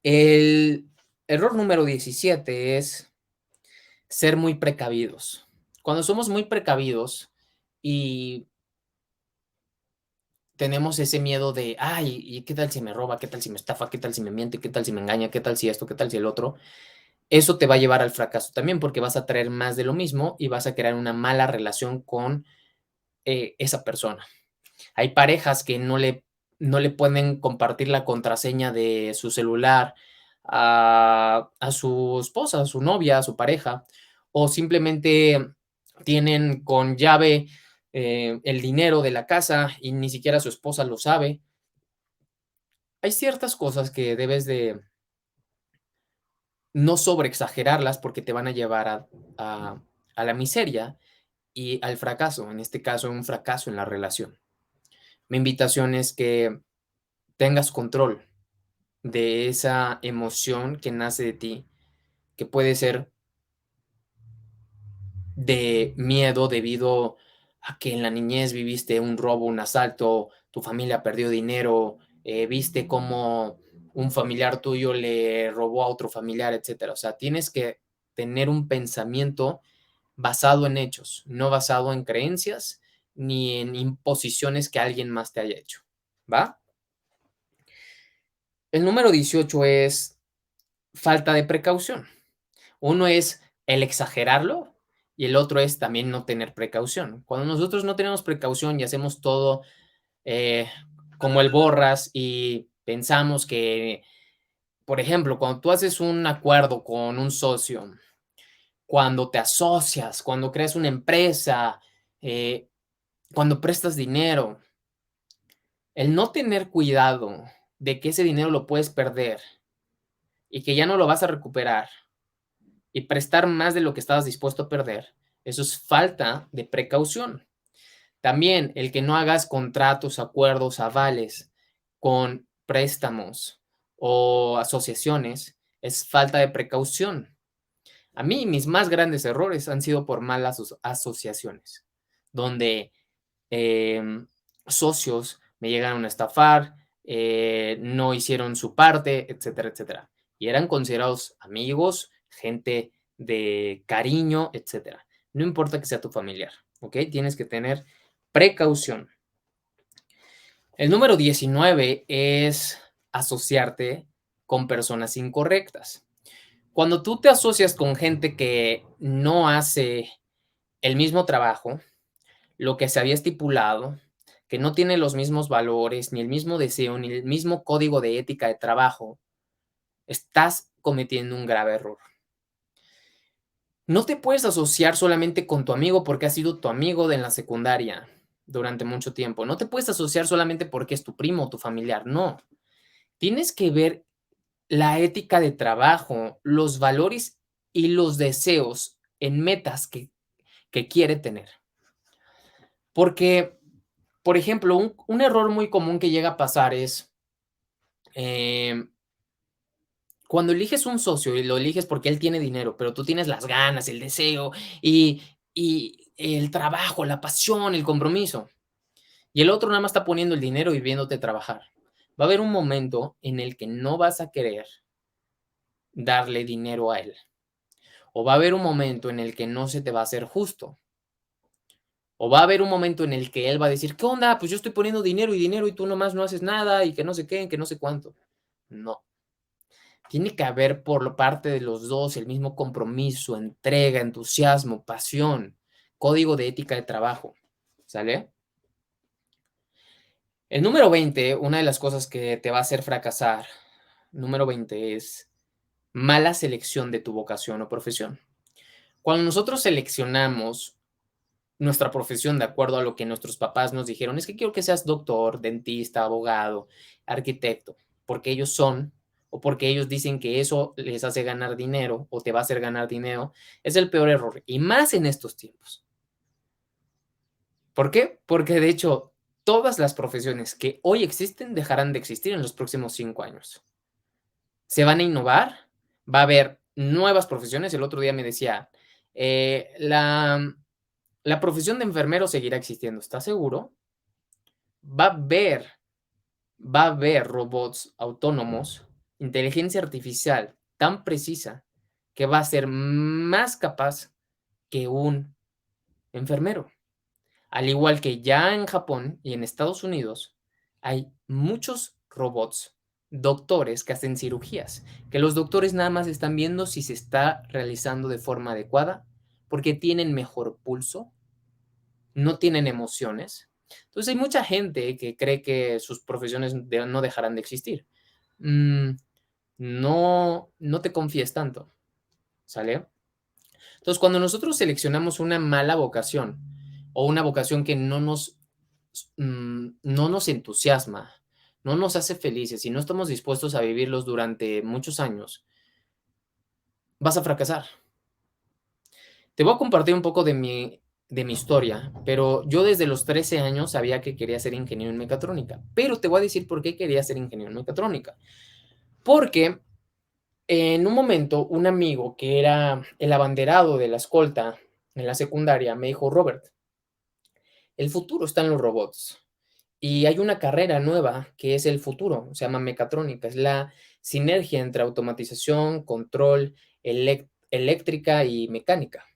El error número 17 es ser muy precavidos. Cuando somos muy precavidos y tenemos ese miedo de, ay, ¿y qué tal si me roba? ¿Qué tal si me estafa? ¿Qué tal si me miente? ¿Qué tal si me engaña? ¿Qué tal si esto? ¿Qué tal si el otro? Eso te va a llevar al fracaso también porque vas a traer más de lo mismo y vas a crear una mala relación con esa persona. Hay parejas que no le pueden compartir la contraseña de su celular a su esposa, a su novia, a su pareja, o simplemente tienen con llave el dinero de la casa y ni siquiera su esposa lo sabe. Hay ciertas cosas que debes de no sobreexagerarlas porque te van a llevar a, a la miseria y al fracaso, en este caso, un fracaso en la relación. Mi invitación es que tengas control de esa emoción que nace de ti, que puede ser de miedo debido a que en la niñez viviste un robo, un asalto, tu familia perdió dinero, viste cómo un familiar tuyo le robó a otro familiar, etcétera. O sea, tienes que tener un pensamiento basado en hechos, no basado en creencias ni en imposiciones que alguien más te haya hecho, ¿va? El número 18 es falta de precaución. Uno es el exagerarlo y el otro es también no tener precaución. Cuando nosotros no tenemos precaución y hacemos todo eh, como el borras y pensamos que, por ejemplo, cuando tú haces un acuerdo con un socio, cuando te asocias, cuando creas una empresa, eh, cuando prestas dinero, el no tener cuidado de que ese dinero lo puedes perder y que ya no lo vas a recuperar y prestar más de lo que estabas dispuesto a perder, eso es falta de precaución. También el que no hagas contratos, acuerdos, avales con préstamos o asociaciones es falta de precaución. A mí mis más grandes errores han sido por malas asociaciones, donde socios me llegaron a estafar, no hicieron su parte, etcétera, etcétera. Y eran considerados amigos, gente de cariño, etcétera. No importa que sea tu familiar, ¿ok? Tienes que tener precaución. El número 19 es asociarte con personas incorrectas. Cuando tú te asocias con gente que no hace el mismo trabajo, lo que se había estipulado, que no tiene los mismos valores, ni el mismo deseo, ni el mismo código de ética de trabajo, estás cometiendo un grave error. No te puedes asociar solamente con tu amigo porque ha sido tu amigo de la secundaria durante mucho tiempo. No te puedes asociar solamente porque es tu primo o tu familiar. No. Tienes que ver la ética de trabajo, los valores y los deseos en metas que quiere tener. Porque, por ejemplo, un error muy común que llega a pasar es em, cuando eliges un socio y lo eliges porque él tiene dinero, pero tú tienes las ganas, el deseo y, y el trabajo, la pasión, el compromiso, y el otro nada más está poniendo el dinero y viéndote trabajar. Va a haber un momento en el que no vas a querer darle dinero a él, o va a haber un momento en el que no se te va a hacer justo. O va a haber un momento en el que él va a decir: "¿Qué onda? Pues yo estoy poniendo dinero y dinero y tú nomás no haces nada y que no sé qué, que no sé cuánto". No, tiene que haber por parte de los 2 el mismo compromiso, entrega, entusiasmo, pasión, código de ética de trabajo, ¿sale? El número 20, una de las cosas que te va a hacer fracasar, número 20 es mala selección de tu vocación o profesión. Cuando nosotros seleccionamos nuestra profesión de acuerdo a lo que nuestros papás nos dijeron, es que quiero que seas doctor, dentista, abogado, arquitecto, porque ellos son o porque ellos dicen que eso les hace ganar dinero o te va a hacer ganar dinero, es el peor error, y más en estos tiempos. ¿Por qué? Porque de hecho, todas las profesiones que hoy existen dejarán de existir en los próximos 5 años. Se van a innovar, va a haber nuevas profesiones. El otro día me decía, la profesión de enfermero seguirá existiendo, ¿estás seguro? Va a haber va a haber robots autónomos, inteligencia artificial tan precisa que va a ser más capaz que un enfermero. Al igual que ya en Japón y en Estados Unidos hay muchos robots, doctores que hacen cirugías, que los doctores nada más están viendo si se está realizando de forma adecuada, porque tienen mejor pulso, no tienen emociones. Entonces hay mucha gente que cree que sus profesiones no dejarán de existir. Mm, no, no te confíes tanto, ¿sale? Entonces, cuando nosotros seleccionamos una mala vocación o una vocación que no nos entusiasma, no nos hace felices y no estamos dispuestos a vivirlos durante muchos años, vas a fracasar. Te voy a compartir un poco de mi historia, pero yo desde los 13 años sabía que quería ser ingeniero en mecatrónica, pero te voy a decir por qué quería ser ingeniero en mecatrónica. Porque en un momento un amigo que era el abanderado de la escolta en la secundaria me dijo: "Robert, el futuro está en los robots y hay una carrera nueva que es el futuro, se llama mecatrónica, es la sinergia entre automatización, control, eléctrica y mecánica".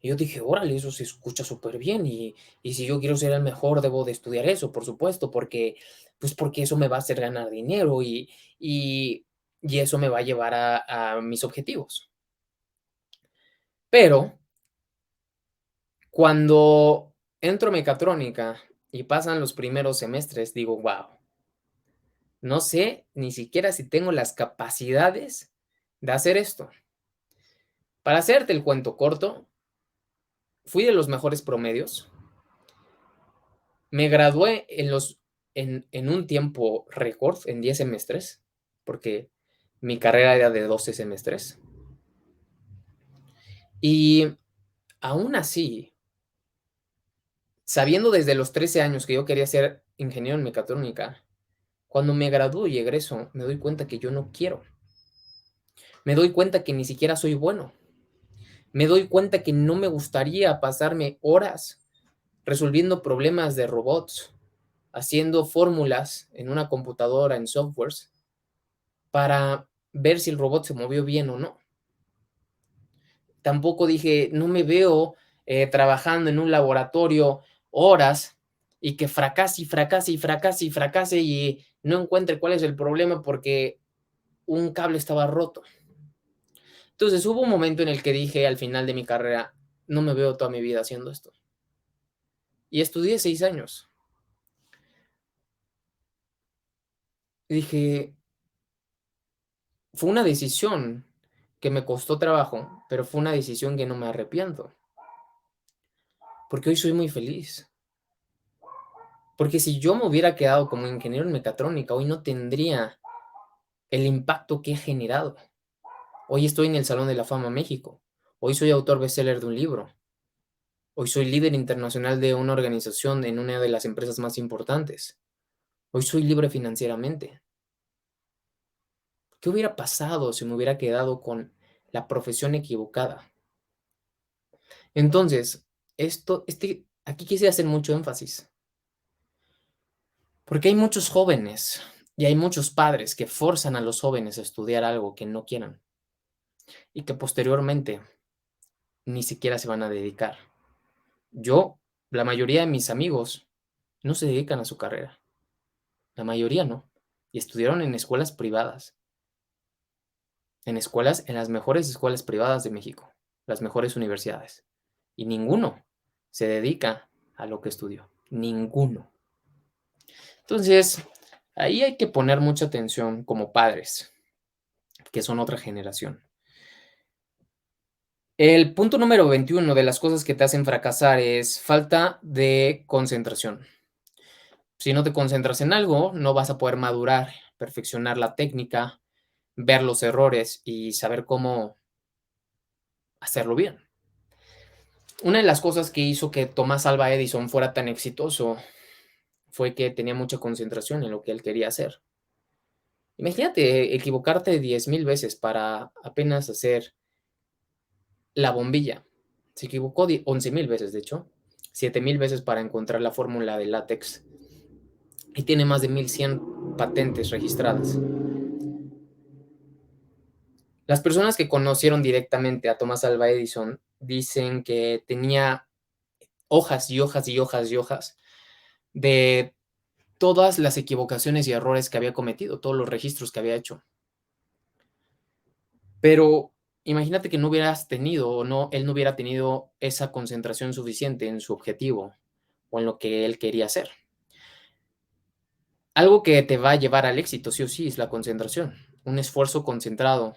Y yo dije: "Órale, eso se escucha súper bien y si yo quiero ser el mejor, debo de estudiar eso, por supuesto, porque, pues, porque eso me va a hacer ganar dinero y y eso me va a llevar a mis objetivos". Pero cuando entro a mecatrónica y pasan los primeros semestres, digo: "Guau, no sé ni siquiera si tengo las capacidades de hacer esto". Para hacerte el cuento corto, fui de los mejores promedios. Me gradué en un tiempo récord, en 10 semestres, porque mi carrera era de 12 semestres. Y aún así, sabiendo desde los 13 años que yo quería ser ingeniero en mecatrónica, cuando me gradúo y egreso, me doy cuenta que yo no quiero. Me doy cuenta que ni siquiera soy bueno. Me doy cuenta que no me gustaría pasarme horas resolviendo problemas de robots, haciendo fórmulas en una computadora, en softwares, para ver si el robot se movió bien o no. Tampoco dije, no me veo trabajando en un laboratorio horas y que fracase y fracase y fracase y fracase y no encuentre cuál es el problema porque un cable estaba roto. Entonces hubo un momento en el que dije al final de mi carrera, no me veo toda mi vida haciendo esto. Y estudié 6 años. Y dije, fue una decisión que me costó trabajo, pero fue una decisión que no me arrepiento, porque hoy soy muy feliz. Porque si yo me hubiera quedado como ingeniero en mecatrónica, hoy no tendría el impacto que he generado. Hoy estoy en el Salón de la Fama México. Hoy soy autor bestseller de un libro. Hoy soy líder internacional de una organización en una de las empresas más importantes. Hoy soy libre financieramente. ¿Qué hubiera pasado si me hubiera quedado con la profesión equivocada? Entonces, aquí quise hacer mucho énfasis, porque hay muchos jóvenes y hay muchos padres que forzan a los jóvenes a estudiar algo que no quieran y que posteriormente ni siquiera se van a dedicar. La mayoría de mis amigos no se dedican a su carrera, la mayoría no, y estudiaron en escuelas privadas, en las mejores escuelas privadas de México, las mejores universidades, y ninguno se dedica a lo que estudió, ninguno. Entonces, ahí hay que poner mucha atención como padres, que son otra generación. El punto número 21 de las cosas que te hacen fracasar es falta de concentración. Si no te concentras en algo, no vas a poder madurar, perfeccionar la técnica, ver los errores y saber cómo hacerlo bien. Una de las cosas que hizo que Thomas Alva Edison fuera tan exitoso fue que tenía mucha concentración en lo que él quería hacer. Imagínate equivocarte 10,000 veces para apenas hacer la bombilla. Se equivocó 11,000 veces, de hecho, 7,000 veces para encontrar la fórmula de látex y tiene más de 1,100 patentes registradas. Las personas que conocieron directamente a Thomas Alva Edison dicen que tenía hojas y hojas y hojas y hojas de todas las equivocaciones y errores que había cometido, todos los registros que había hecho. Pero imagínate que no hubieras tenido o no, él no hubiera tenido esa concentración suficiente en su objetivo o en lo que él quería hacer. Algo que te va a llevar al éxito, sí o sí, es la concentración. Un esfuerzo concentrado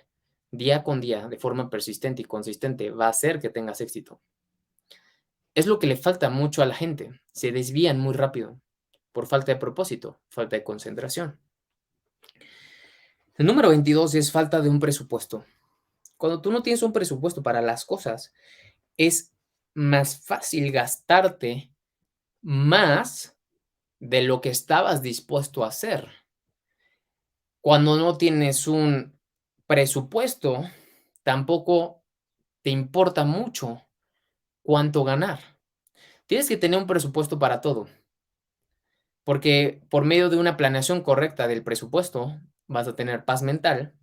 día con día, de forma persistente y consistente, va a hacer que tengas éxito. Es lo que le falta mucho a la gente. Se desvían muy rápido por falta de propósito, falta de concentración. El número 22 es falta de un presupuesto. Cuando tú no tienes un presupuesto para las cosas, es más fácil gastarte más de lo que estabas dispuesto a hacer. Cuando no tienes un presupuesto, tampoco te importa mucho cuánto ganar. Tienes que tener un presupuesto para todo, porque por medio de una planeación correcta del presupuesto vas a tener paz mental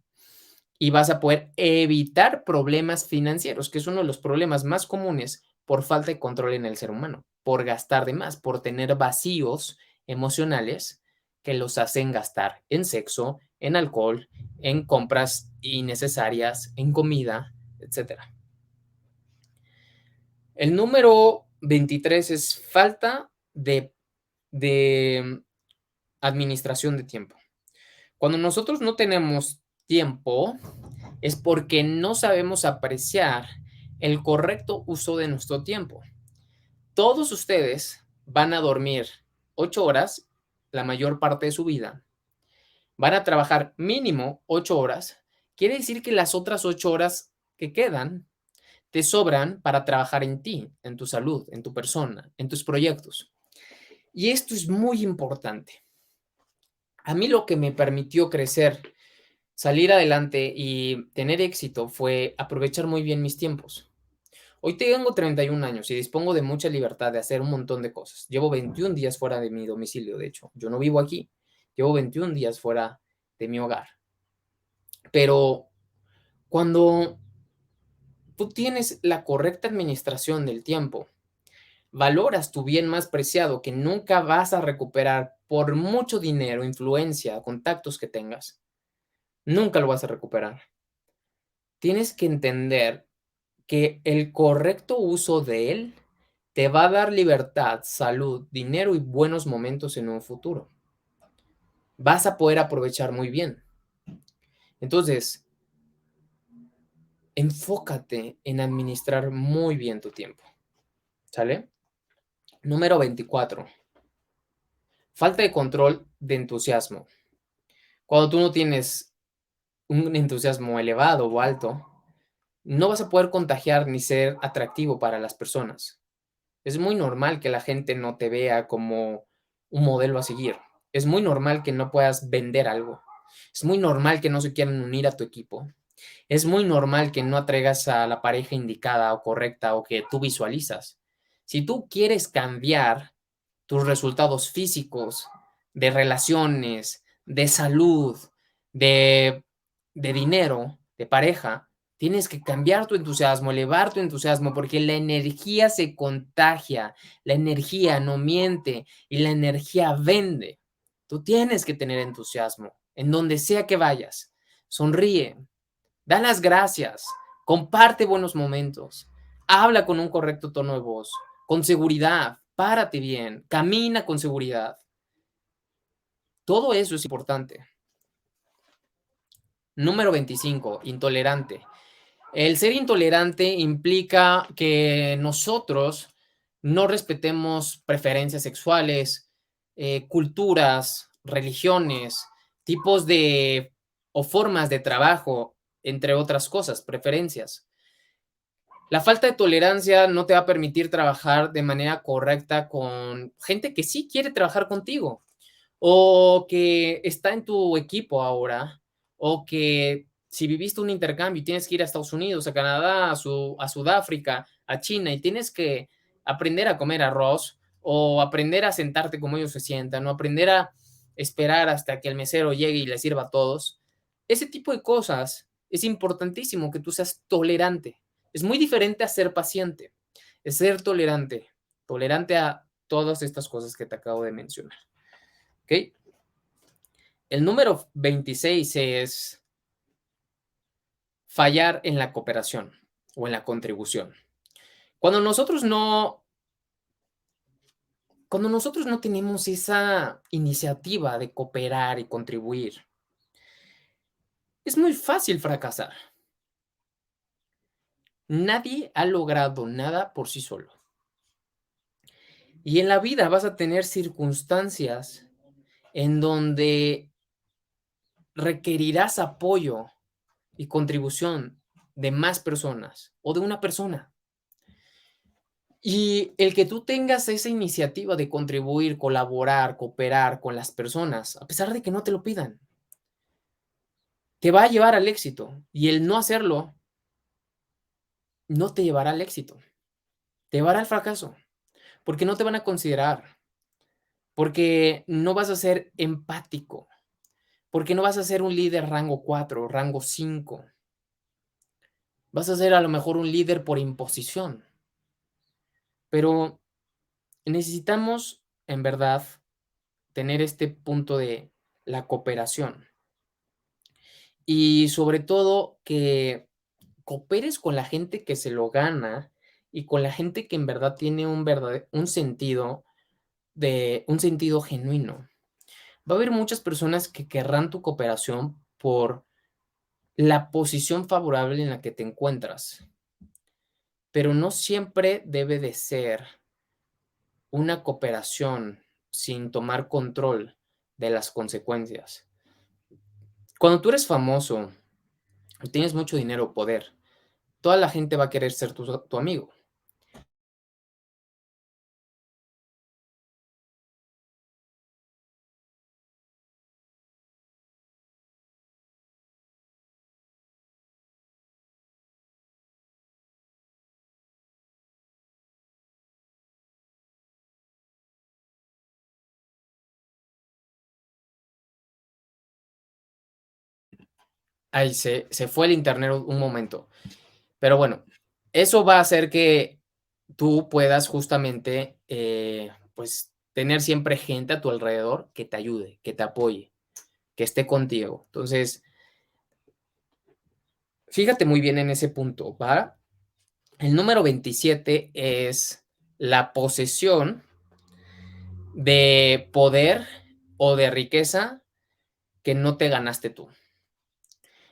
y vas a poder evitar problemas financieros, que es uno de los problemas más comunes por falta de control en el ser humano, por gastar de más, por tener vacíos emocionales que los hacen gastar en sexo, en alcohol, en compras innecesarias, en comida, etcétera. El número 23 es falta de administración de tiempo. Cuando nosotros no tenemos tiempo, es porque no sabemos apreciar el correcto uso de nuestro tiempo. Todos ustedes van a dormir 8 horas la mayor parte de su vida. Van a trabajar mínimo 8 horas. Quiere decir que las otras 8 horas que quedan te sobran para trabajar en ti, en tu salud, en tu persona, en tus proyectos. Y esto es muy importante. A mí lo que me permitió crecer, salir adelante y tener éxito fue aprovechar muy bien mis tiempos. Hoy tengo 31 años y dispongo de mucha libertad de hacer un montón de cosas. Llevo 21 días fuera de mi domicilio, de hecho. Yo no vivo aquí. Llevo 21 días fuera de mi hogar. Pero cuando tú tienes la correcta administración del tiempo, valoras tu bien más preciado que nunca vas a recuperar por mucho dinero, influencia, contactos que tengas. Nunca lo vas a recuperar. Tienes que entender que el correcto uso de él te va a dar libertad, salud, dinero y buenos momentos en un futuro. Vas a poder aprovechar muy bien. Entonces, enfócate en administrar muy bien tu tiempo. ¿Sale? Número 24. Falta de control de entusiasmo. Cuando tú no tienes un entusiasmo elevado o alto, no vas a poder contagiar ni ser atractivo para las personas. Es muy normal que la gente no te vea como un modelo a seguir. Es muy normal que no puedas vender algo. Es muy normal que no se quieran unir a tu equipo. Es muy normal que no atraigas a la pareja indicada o correcta o que tú visualizas. Si tú quieres cambiar tus resultados físicos, de relaciones, de salud, de dinero, de pareja, Tienes que cambiar tu entusiasmo, elevar tu entusiasmo, porque la energía se contagia, la energía no miente y la energía vende. Tú tienes que tener entusiasmo en donde sea que vayas. Sonríe, da las gracias, comparte buenos momentos, habla con un correcto tono de voz, con seguridad, párate bien, camina con seguridad. Todo eso es importante. Número 25, intolerante. El ser intolerante implica que nosotros no respetemos preferencias sexuales, culturas, religiones, tipos de o formas de trabajo, entre otras cosas, preferencias. La falta de tolerancia no te va a permitir trabajar de manera correcta con gente que sí quiere trabajar contigo o que está en tu equipo ahora, o que si viviste un intercambio y tienes que ir a Estados Unidos, a Canadá, a Sudáfrica, a China, y tienes que aprender a comer arroz, o aprender a sentarte como ellos se sientan, o aprender a esperar hasta que el mesero llegue y le sirva a todos. Ese tipo de cosas es importantísimo que tú seas tolerante. Es muy diferente a ser paciente, es ser tolerante, tolerante a todas estas cosas que te acabo de mencionar. ¿Ok? El número 26 es fallar en la cooperación o en la contribución. Cuando nosotros no, cuando nosotros no tenemos esa iniciativa de cooperar y contribuir, es muy fácil fracasar. Nadie ha logrado nada por sí solo. Y en la vida vas a tener circunstancias en donde requerirás apoyo y contribución de más personas o de una persona. Y el que tú tengas esa iniciativa de contribuir, colaborar, cooperar con las personas, a pesar de que no te lo pidan, te va a llevar al éxito. Y el no hacerlo no te llevará al éxito, te llevará al fracaso, porque no te van a considerar, porque no vas a ser empático, porque no vas a ser un líder rango 4, rango 5. Vas a ser a lo mejor un líder por imposición, pero necesitamos, en verdad, tener este punto de la cooperación. Y sobre todo que cooperes con la gente que se lo gana y con la gente que en verdad tiene un sentido genuino. Va a haber muchas personas que querrán tu cooperación por la posición favorable en la que te encuentras, pero no siempre debe de ser una cooperación sin tomar control de las consecuencias. Cuando tú eres famoso y tienes mucho dinero o poder, toda la gente va a querer ser tu amigo. Ay, se fue el internet un momento. Pero bueno, eso va a hacer que tú puedas justamente, pues, tener siempre gente a tu alrededor que te ayude, que te apoye, que esté contigo. Entonces, fíjate muy bien en ese punto, ¿va? El número 27 es la posesión de poder o de riqueza que no te ganaste tú.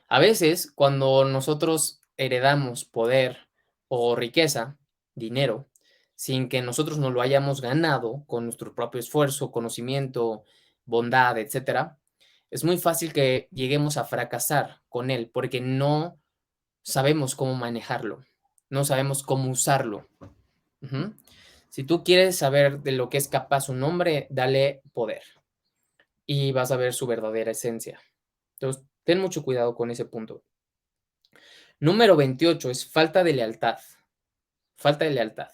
A veces, cuando nosotros heredamos poder o riqueza, dinero, sin que nosotros nos lo hayamos ganado con nuestro propio esfuerzo, conocimiento, bondad, etcétera, es muy fácil que lleguemos a fracasar con él porque no sabemos cómo manejarlo, no sabemos cómo usarlo. Ujú. Si tú quieres saber de lo que es capaz un hombre, dale poder y vas a ver su verdadera esencia. Entonces, ten mucho cuidado con ese punto. Número 28 es falta de lealtad. Falta de lealtad,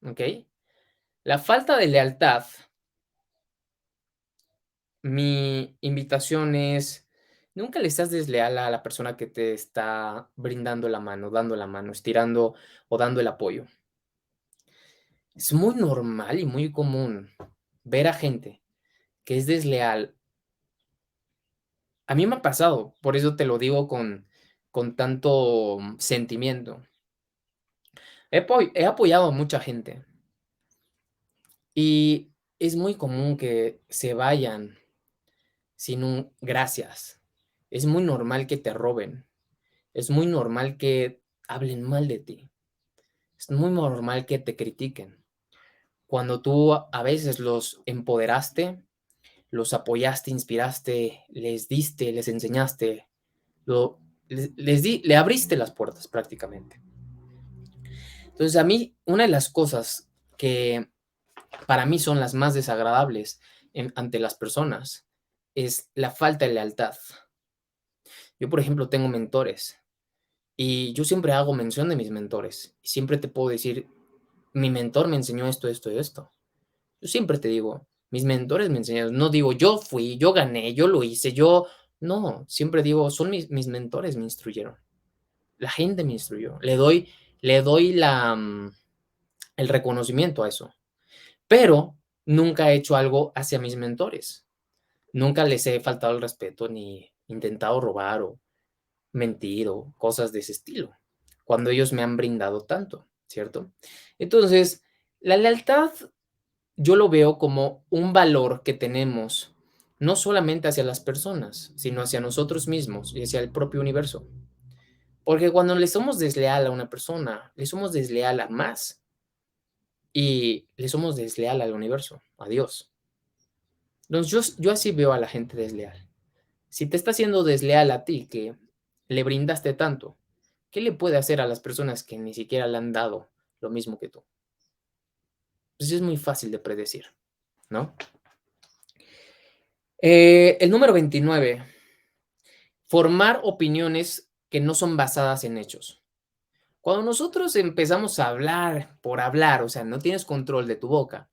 ¿ok? La falta de lealtad, mi invitación es Nunca le seas desleal a la persona que te está brindando la mano, dando la mano, estirando o dando el apoyo. Es muy normal y muy común ver a gente que es desleal. A mí me ha pasado, por eso te lo digo con tanto sentimiento. He apoyado a mucha gente y es muy común que se vayan sin un gracias. Es muy normal que te roben. Es muy normal que hablen mal de ti. Es muy normal que te critiquen. Cuando tú a veces los empoderaste, los apoyaste, inspiraste, les diste, les enseñaste, lo le abriste las puertas prácticamente. Entonces, a mí, una de las cosas que para mí son las más desagradables ante las personas es la falta de lealtad. Yo, por ejemplo, tengo mentores y yo siempre hago mención de mis mentores. Y siempre te puedo decir, mi mentor me enseñó esto, esto y esto. Yo siempre te digo, mis mentores me enseñaron, no digo, yo fui, yo gané, yo lo hice, yo, no, siempre digo, son mis mentores me instruyeron, la gente me instruyó, le doy el reconocimiento a eso, pero nunca he hecho algo hacia mis mentores, nunca les he faltado el respeto ni intentado robar o mentir o cosas de ese estilo, cuando ellos me han brindado tanto, ¿cierto? Entonces, la lealtad yo lo veo como un valor que tenemos, no solamente hacia las personas, sino hacia nosotros mismos y hacia el propio universo. Porque cuando le somos desleal a una persona, le somos desleal a más y le somos desleal al universo, a Dios. Entonces yo así veo a la gente desleal. Si te está haciendo desleal a ti, que le brindaste tanto, ¿qué le puede hacer a las personas que ni siquiera le han dado lo mismo que tú? Pues es muy fácil de predecir, ¿no? El número 29. Formar opiniones que no son basadas en hechos. Cuando nosotros empezamos a hablar por hablar, o sea, no tienes control de tu boca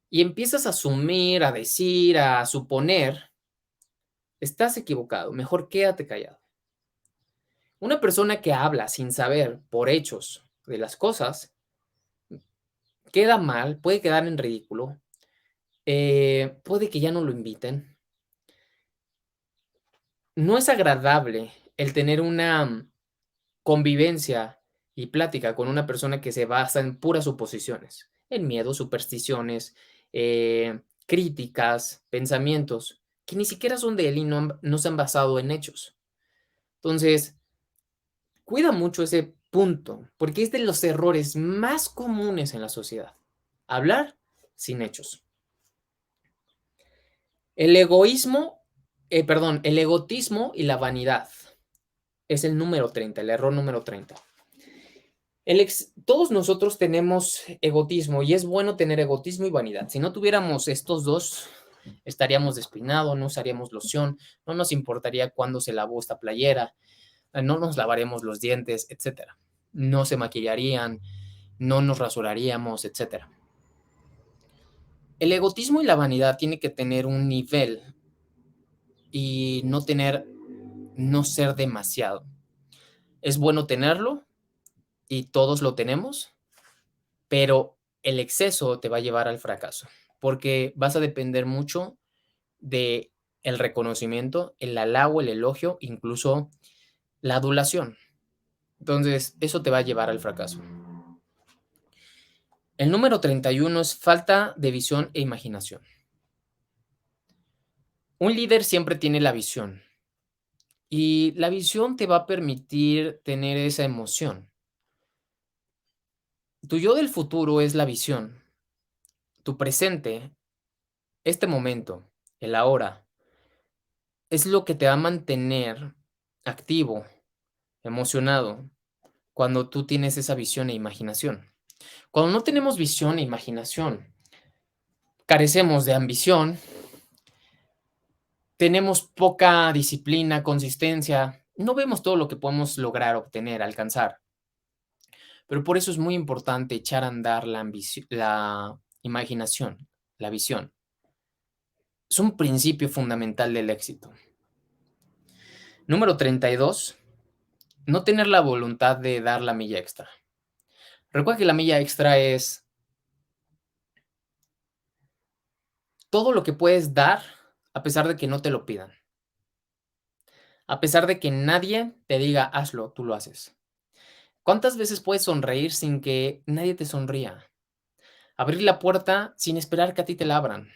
y empiezas a asumir, a decir, a suponer, estás equivocado. Mejor quédate callado. Una persona que habla sin saber por hechos de las cosas queda mal, puede quedar en ridículo, puede que ya no lo inviten. No es agradable el tener una convivencia y plática con una persona que se basa en puras suposiciones, en miedo, supersticiones, críticas, pensamientos, que ni siquiera son de él y no se han basado en hechos. Entonces, cuida mucho ese punto, porque es de los errores más comunes en la sociedad. Hablar sin hechos. El egoísmo, perdón, el egotismo y la vanidad es el número 30, el error número 30. Todos nosotros tenemos egotismo y es bueno tener egotismo y vanidad. Si no tuviéramos estos dos, estaríamos despeinados, no usaríamos loción, no nos importaría cuándo se lavó esta playera, no nos lavaríamos los dientes, etcétera. No se maquillarían, no nos rasuraríamos, etcétera. El egotismo y la vanidad tiene que tener un nivel y no ser demasiado. Es bueno tenerlo y todos lo tenemos, pero el exceso te va a llevar al fracaso, porque vas a depender mucho de el reconocimiento, el halago, el elogio, incluso la adulación. Entonces, eso te va a llevar al fracaso. El número 31 es falta de visión e imaginación. Un líder siempre tiene la visión y la visión te va a permitir tener esa emoción. Tu yo del futuro es la visión. Tu presente, este momento, el ahora, es lo que te va a mantener activo, emocionado, cuando tú tienes esa visión e imaginación. Cuando no tenemos visión e imaginación, carecemos de ambición, tenemos poca disciplina, consistencia, no vemos todo lo que podemos lograr, obtener, alcanzar. Pero por eso es muy importante echar a andar la imaginación, la visión. Es un principio fundamental del éxito. Número 32, no tener la voluntad de dar la milla extra. Recuerda que la milla extra es todo lo que puedes dar a pesar de que no te lo pidan. A pesar de que nadie te diga hazlo, tú lo haces. ¿Cuántas veces puedes sonreír sin que nadie te sonría? Abrir la puerta sin esperar que a ti te la abran.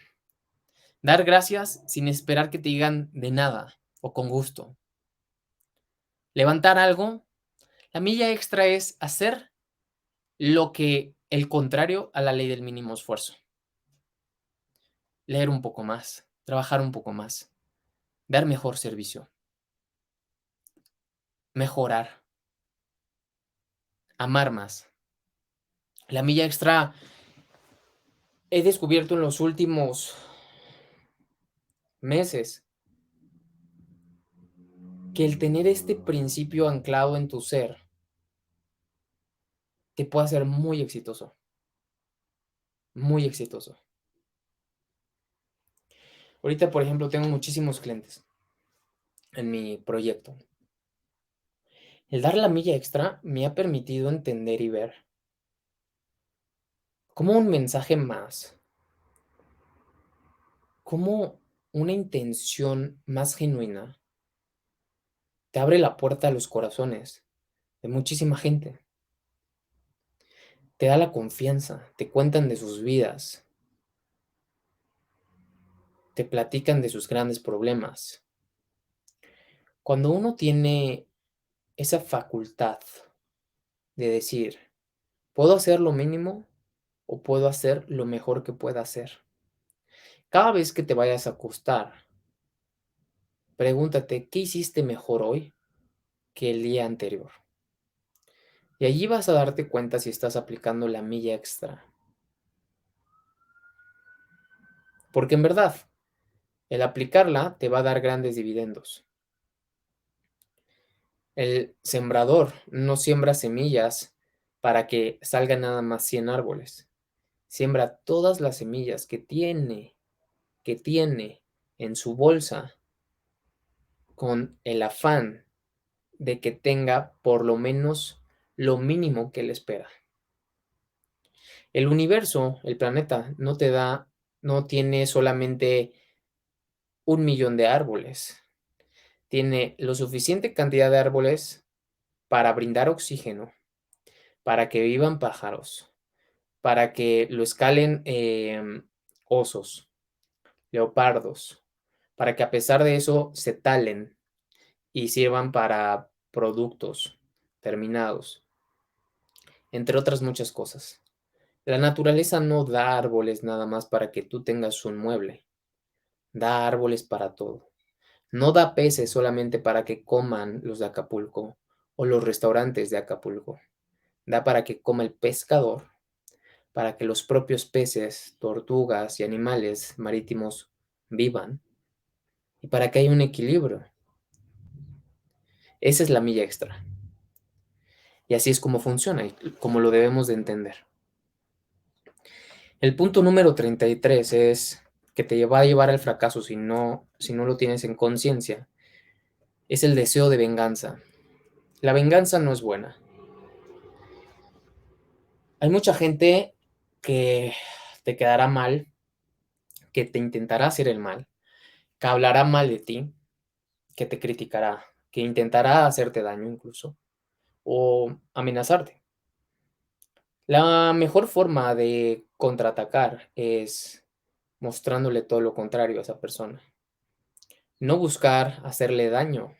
Dar gracias sin esperar que te digan de nada o con gusto. Levantar algo. La milla extra es hacer lo que el contrario a la ley del mínimo esfuerzo. Leer un poco más, trabajar un poco más, dar mejor servicio, mejorar, amar más. La milla extra he descubierto en los últimos meses que el tener este principio anclado en tu ser te puede hacer muy exitoso, muy exitoso. Ahorita, por ejemplo, tengo muchísimos clientes en mi proyecto. El dar la milla extra me ha permitido entender y ver cómo un mensaje más, cómo una intención más genuina te abre la puerta a los corazones de muchísima gente. Te da la confianza, te cuentan de sus vidas, te platican de sus grandes problemas. Cuando uno tiene esa facultad de decir, puedo hacer lo mínimo o puedo hacer lo mejor que pueda hacer. Cada vez que te vayas a acostar, pregúntate, ¿qué hiciste mejor hoy que el día anterior? Y allí vas a darte cuenta si estás aplicando la milla extra. Porque en verdad, el aplicarla te va a dar grandes dividendos. El sembrador no siembra semillas para que salgan nada más 100 árboles. Siembra todas las semillas que tiene en su bolsa con el afán de que tenga por lo menos lo mínimo que él espera. El universo, el planeta, no tiene solamente 1 millón de árboles. Tiene lo suficiente cantidad de árboles para brindar oxígeno, para que vivan pájaros, para que lo escalen osos, leopardos, para que a pesar de eso se talen y sirvan para productos terminados, entre otras muchas cosas. La naturaleza no da árboles nada más para que tú tengas un mueble, da árboles para todo. No da peces solamente para que coman los de Acapulco o los restaurantes de Acapulco. Da para que coma el pescador, para que los propios peces, tortugas y animales marítimos vivan y para que haya un equilibrio. Esa es la milla extra. Y así es como funciona y como lo debemos de entender. El punto número 33 es que te va a llevar al fracaso si no lo tienes en conciencia. Es el deseo de venganza. La venganza no es buena. Hay mucha gente que te quedará mal, que te intentará hacer el mal, que hablará mal de ti, que te criticará, que intentará hacerte daño incluso, o amenazarte. La mejor forma de contraatacar es mostrándole todo lo contrario a esa persona. No buscar hacerle daño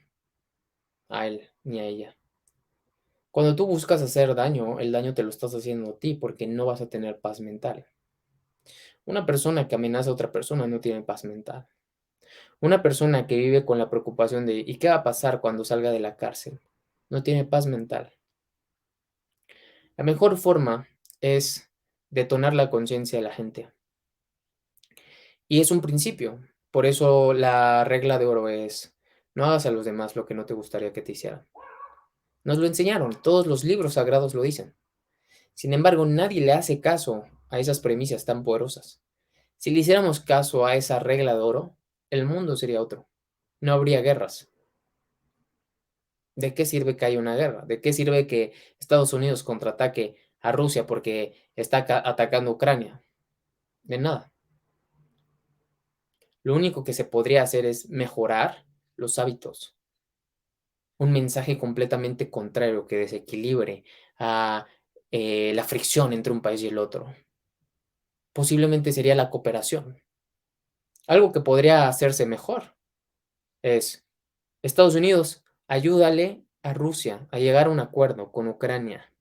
a él ni a ella. Cuando tú buscas hacer daño, el daño te lo estás haciendo a ti porque no vas a tener paz mental. Una persona que amenaza a otra persona no tiene paz mental. Una persona que vive con la preocupación de ¿y qué va a pasar cuando salga de la cárcel? No tiene paz mental. La mejor forma es detonar la conciencia de la gente. Y es un principio. Por eso la regla de oro es, no hagas a los demás lo que no te gustaría que te hicieran. Nos lo enseñaron, todos los libros sagrados lo dicen. Sin embargo, nadie le hace caso a esas premisas tan poderosas. Si le hiciéramos caso a esa regla de oro, el mundo sería otro. No habría guerras. ¿De qué sirve que haya una guerra? ¿De qué sirve que Estados Unidos contraataque a Rusia porque está atacando Ucrania? De nada. Lo único que se podría hacer es mejorar los hábitos. Un mensaje completamente contrario que desequilibre a la fricción entre un país y el otro. Posiblemente sería la cooperación. Algo que podría hacerse mejor es: Estados Unidos, ayúdale a Rusia a llegar a un acuerdo con Ucrania.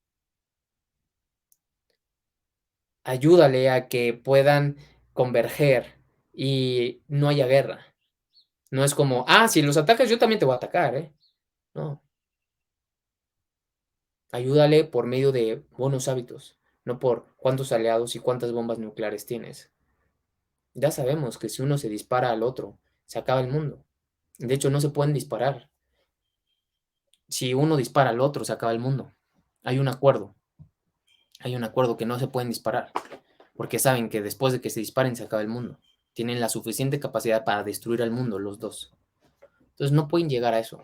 Ayúdale a que puedan converger y no haya guerra. No es como, si los atacas, yo también te voy a atacar, ¿eh? No, ayúdale por medio de buenos hábitos, no por cuántos aliados y cuántas bombas nucleares tienes. Ya sabemos que si uno se dispara al otro, se acaba el mundo. De hecho, no se pueden disparar. Si uno dispara al otro, se acaba el mundo. Hay un acuerdo. Hay un acuerdo que no se pueden disparar, porque saben que después de que se disparen se acaba el mundo. Tienen la suficiente capacidad para destruir al mundo los dos. Entonces no pueden llegar a eso.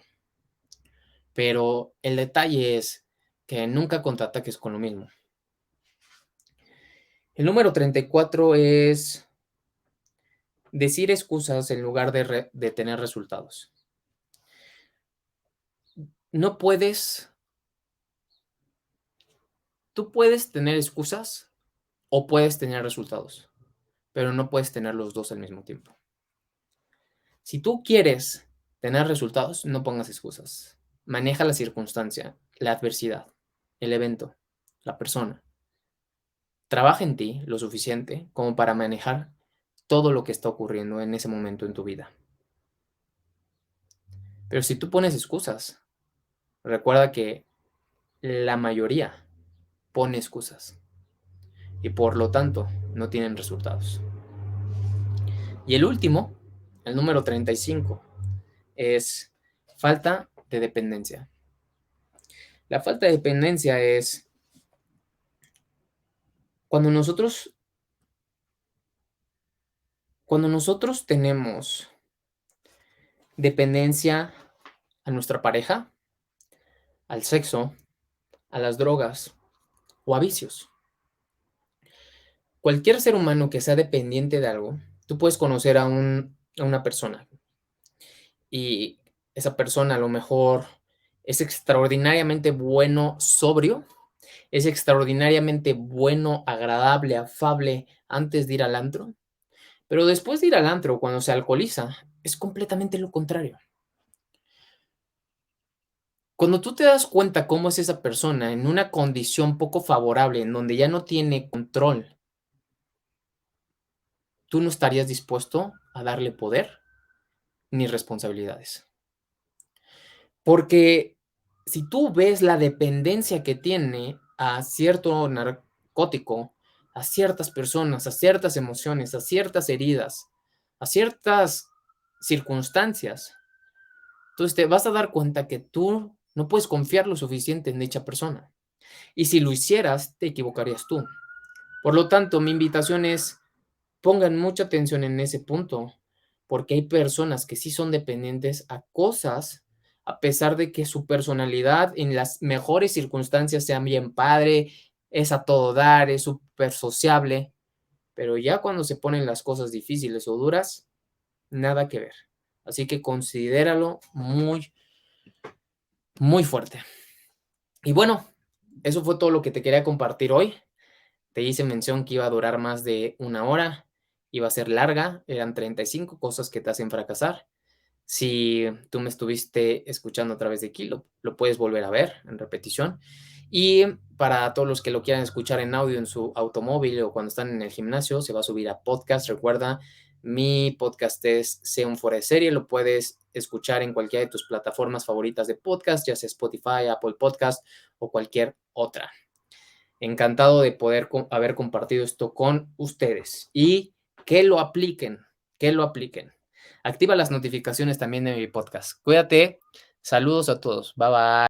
Pero el detalle es que nunca contraataques con lo mismo. El número 34 es decir excusas en lugar de tener resultados. No puedes, tú puedes tener excusas o puedes tener resultados, pero no puedes tener los dos al mismo tiempo. Si tú quieres tener resultados, no pongas excusas. Maneja la circunstancia, la adversidad, el evento, la persona. Trabaja en ti lo suficiente como para manejar todo lo que está ocurriendo en ese momento en tu vida. Pero si tú pones excusas, recuerda que la mayoría pone excusas y por lo tanto no tienen resultados. Y el último, el número 35, es falta de dependencia. La falta de dependencia es cuando nosotros tenemos dependencia a nuestra pareja, al sexo, a las drogas o a vicios. Cualquier ser humano que sea dependiente de algo, tú puedes conocer a una persona y esa persona a lo mejor es extraordinariamente bueno sobrio, es extraordinariamente bueno, agradable, afable antes de ir al antro, pero después de ir al antro, cuando se alcoholiza, es completamente lo contrario. Cuando tú te das cuenta cómo es esa persona en una condición poco favorable, en donde ya no tiene control, tú no estarías dispuesto a darle poder ni responsabilidades. Porque si tú ves la dependencia que tiene a cierto narcótico, a ciertas personas, a ciertas emociones, a ciertas heridas, a ciertas circunstancias, entonces te vas a dar cuenta que tú no puedes confiar lo suficiente en dicha persona. Y si lo hicieras, te equivocarías tú. Por lo tanto, mi invitación es: pongan mucha atención en ese punto, porque hay personas que sí son dependientes a cosas, a pesar de que su personalidad en las mejores circunstancias sea bien padre, es a todo dar, es súper sociable, pero ya cuando se ponen las cosas difíciles o duras, nada que ver. Así que considéralo muy, muy fuerte. Y bueno, eso fue todo lo que te quería compartir hoy. Te hice mención que iba a durar más de 1 hora, iba a ser larga, eran 35 cosas que te hacen fracasar. Si tú me estuviste escuchando a través de aquí, lo puedes volver a ver en repetición. Y para todos los que lo quieran escuchar en audio en su automóvil o cuando están en el gimnasio, se va a subir a podcast. Recuerda, mi podcast es Sea un Fuera de Serie, lo puedes escuchar en cualquiera de tus plataformas favoritas de podcast, ya sea Spotify, Apple Podcast o cualquier otra. Encantado de poder haber compartido esto con ustedes y que lo apliquen, que lo apliquen. Activa las notificaciones también de mi podcast. Cuídate. Saludos a todos. Bye bye.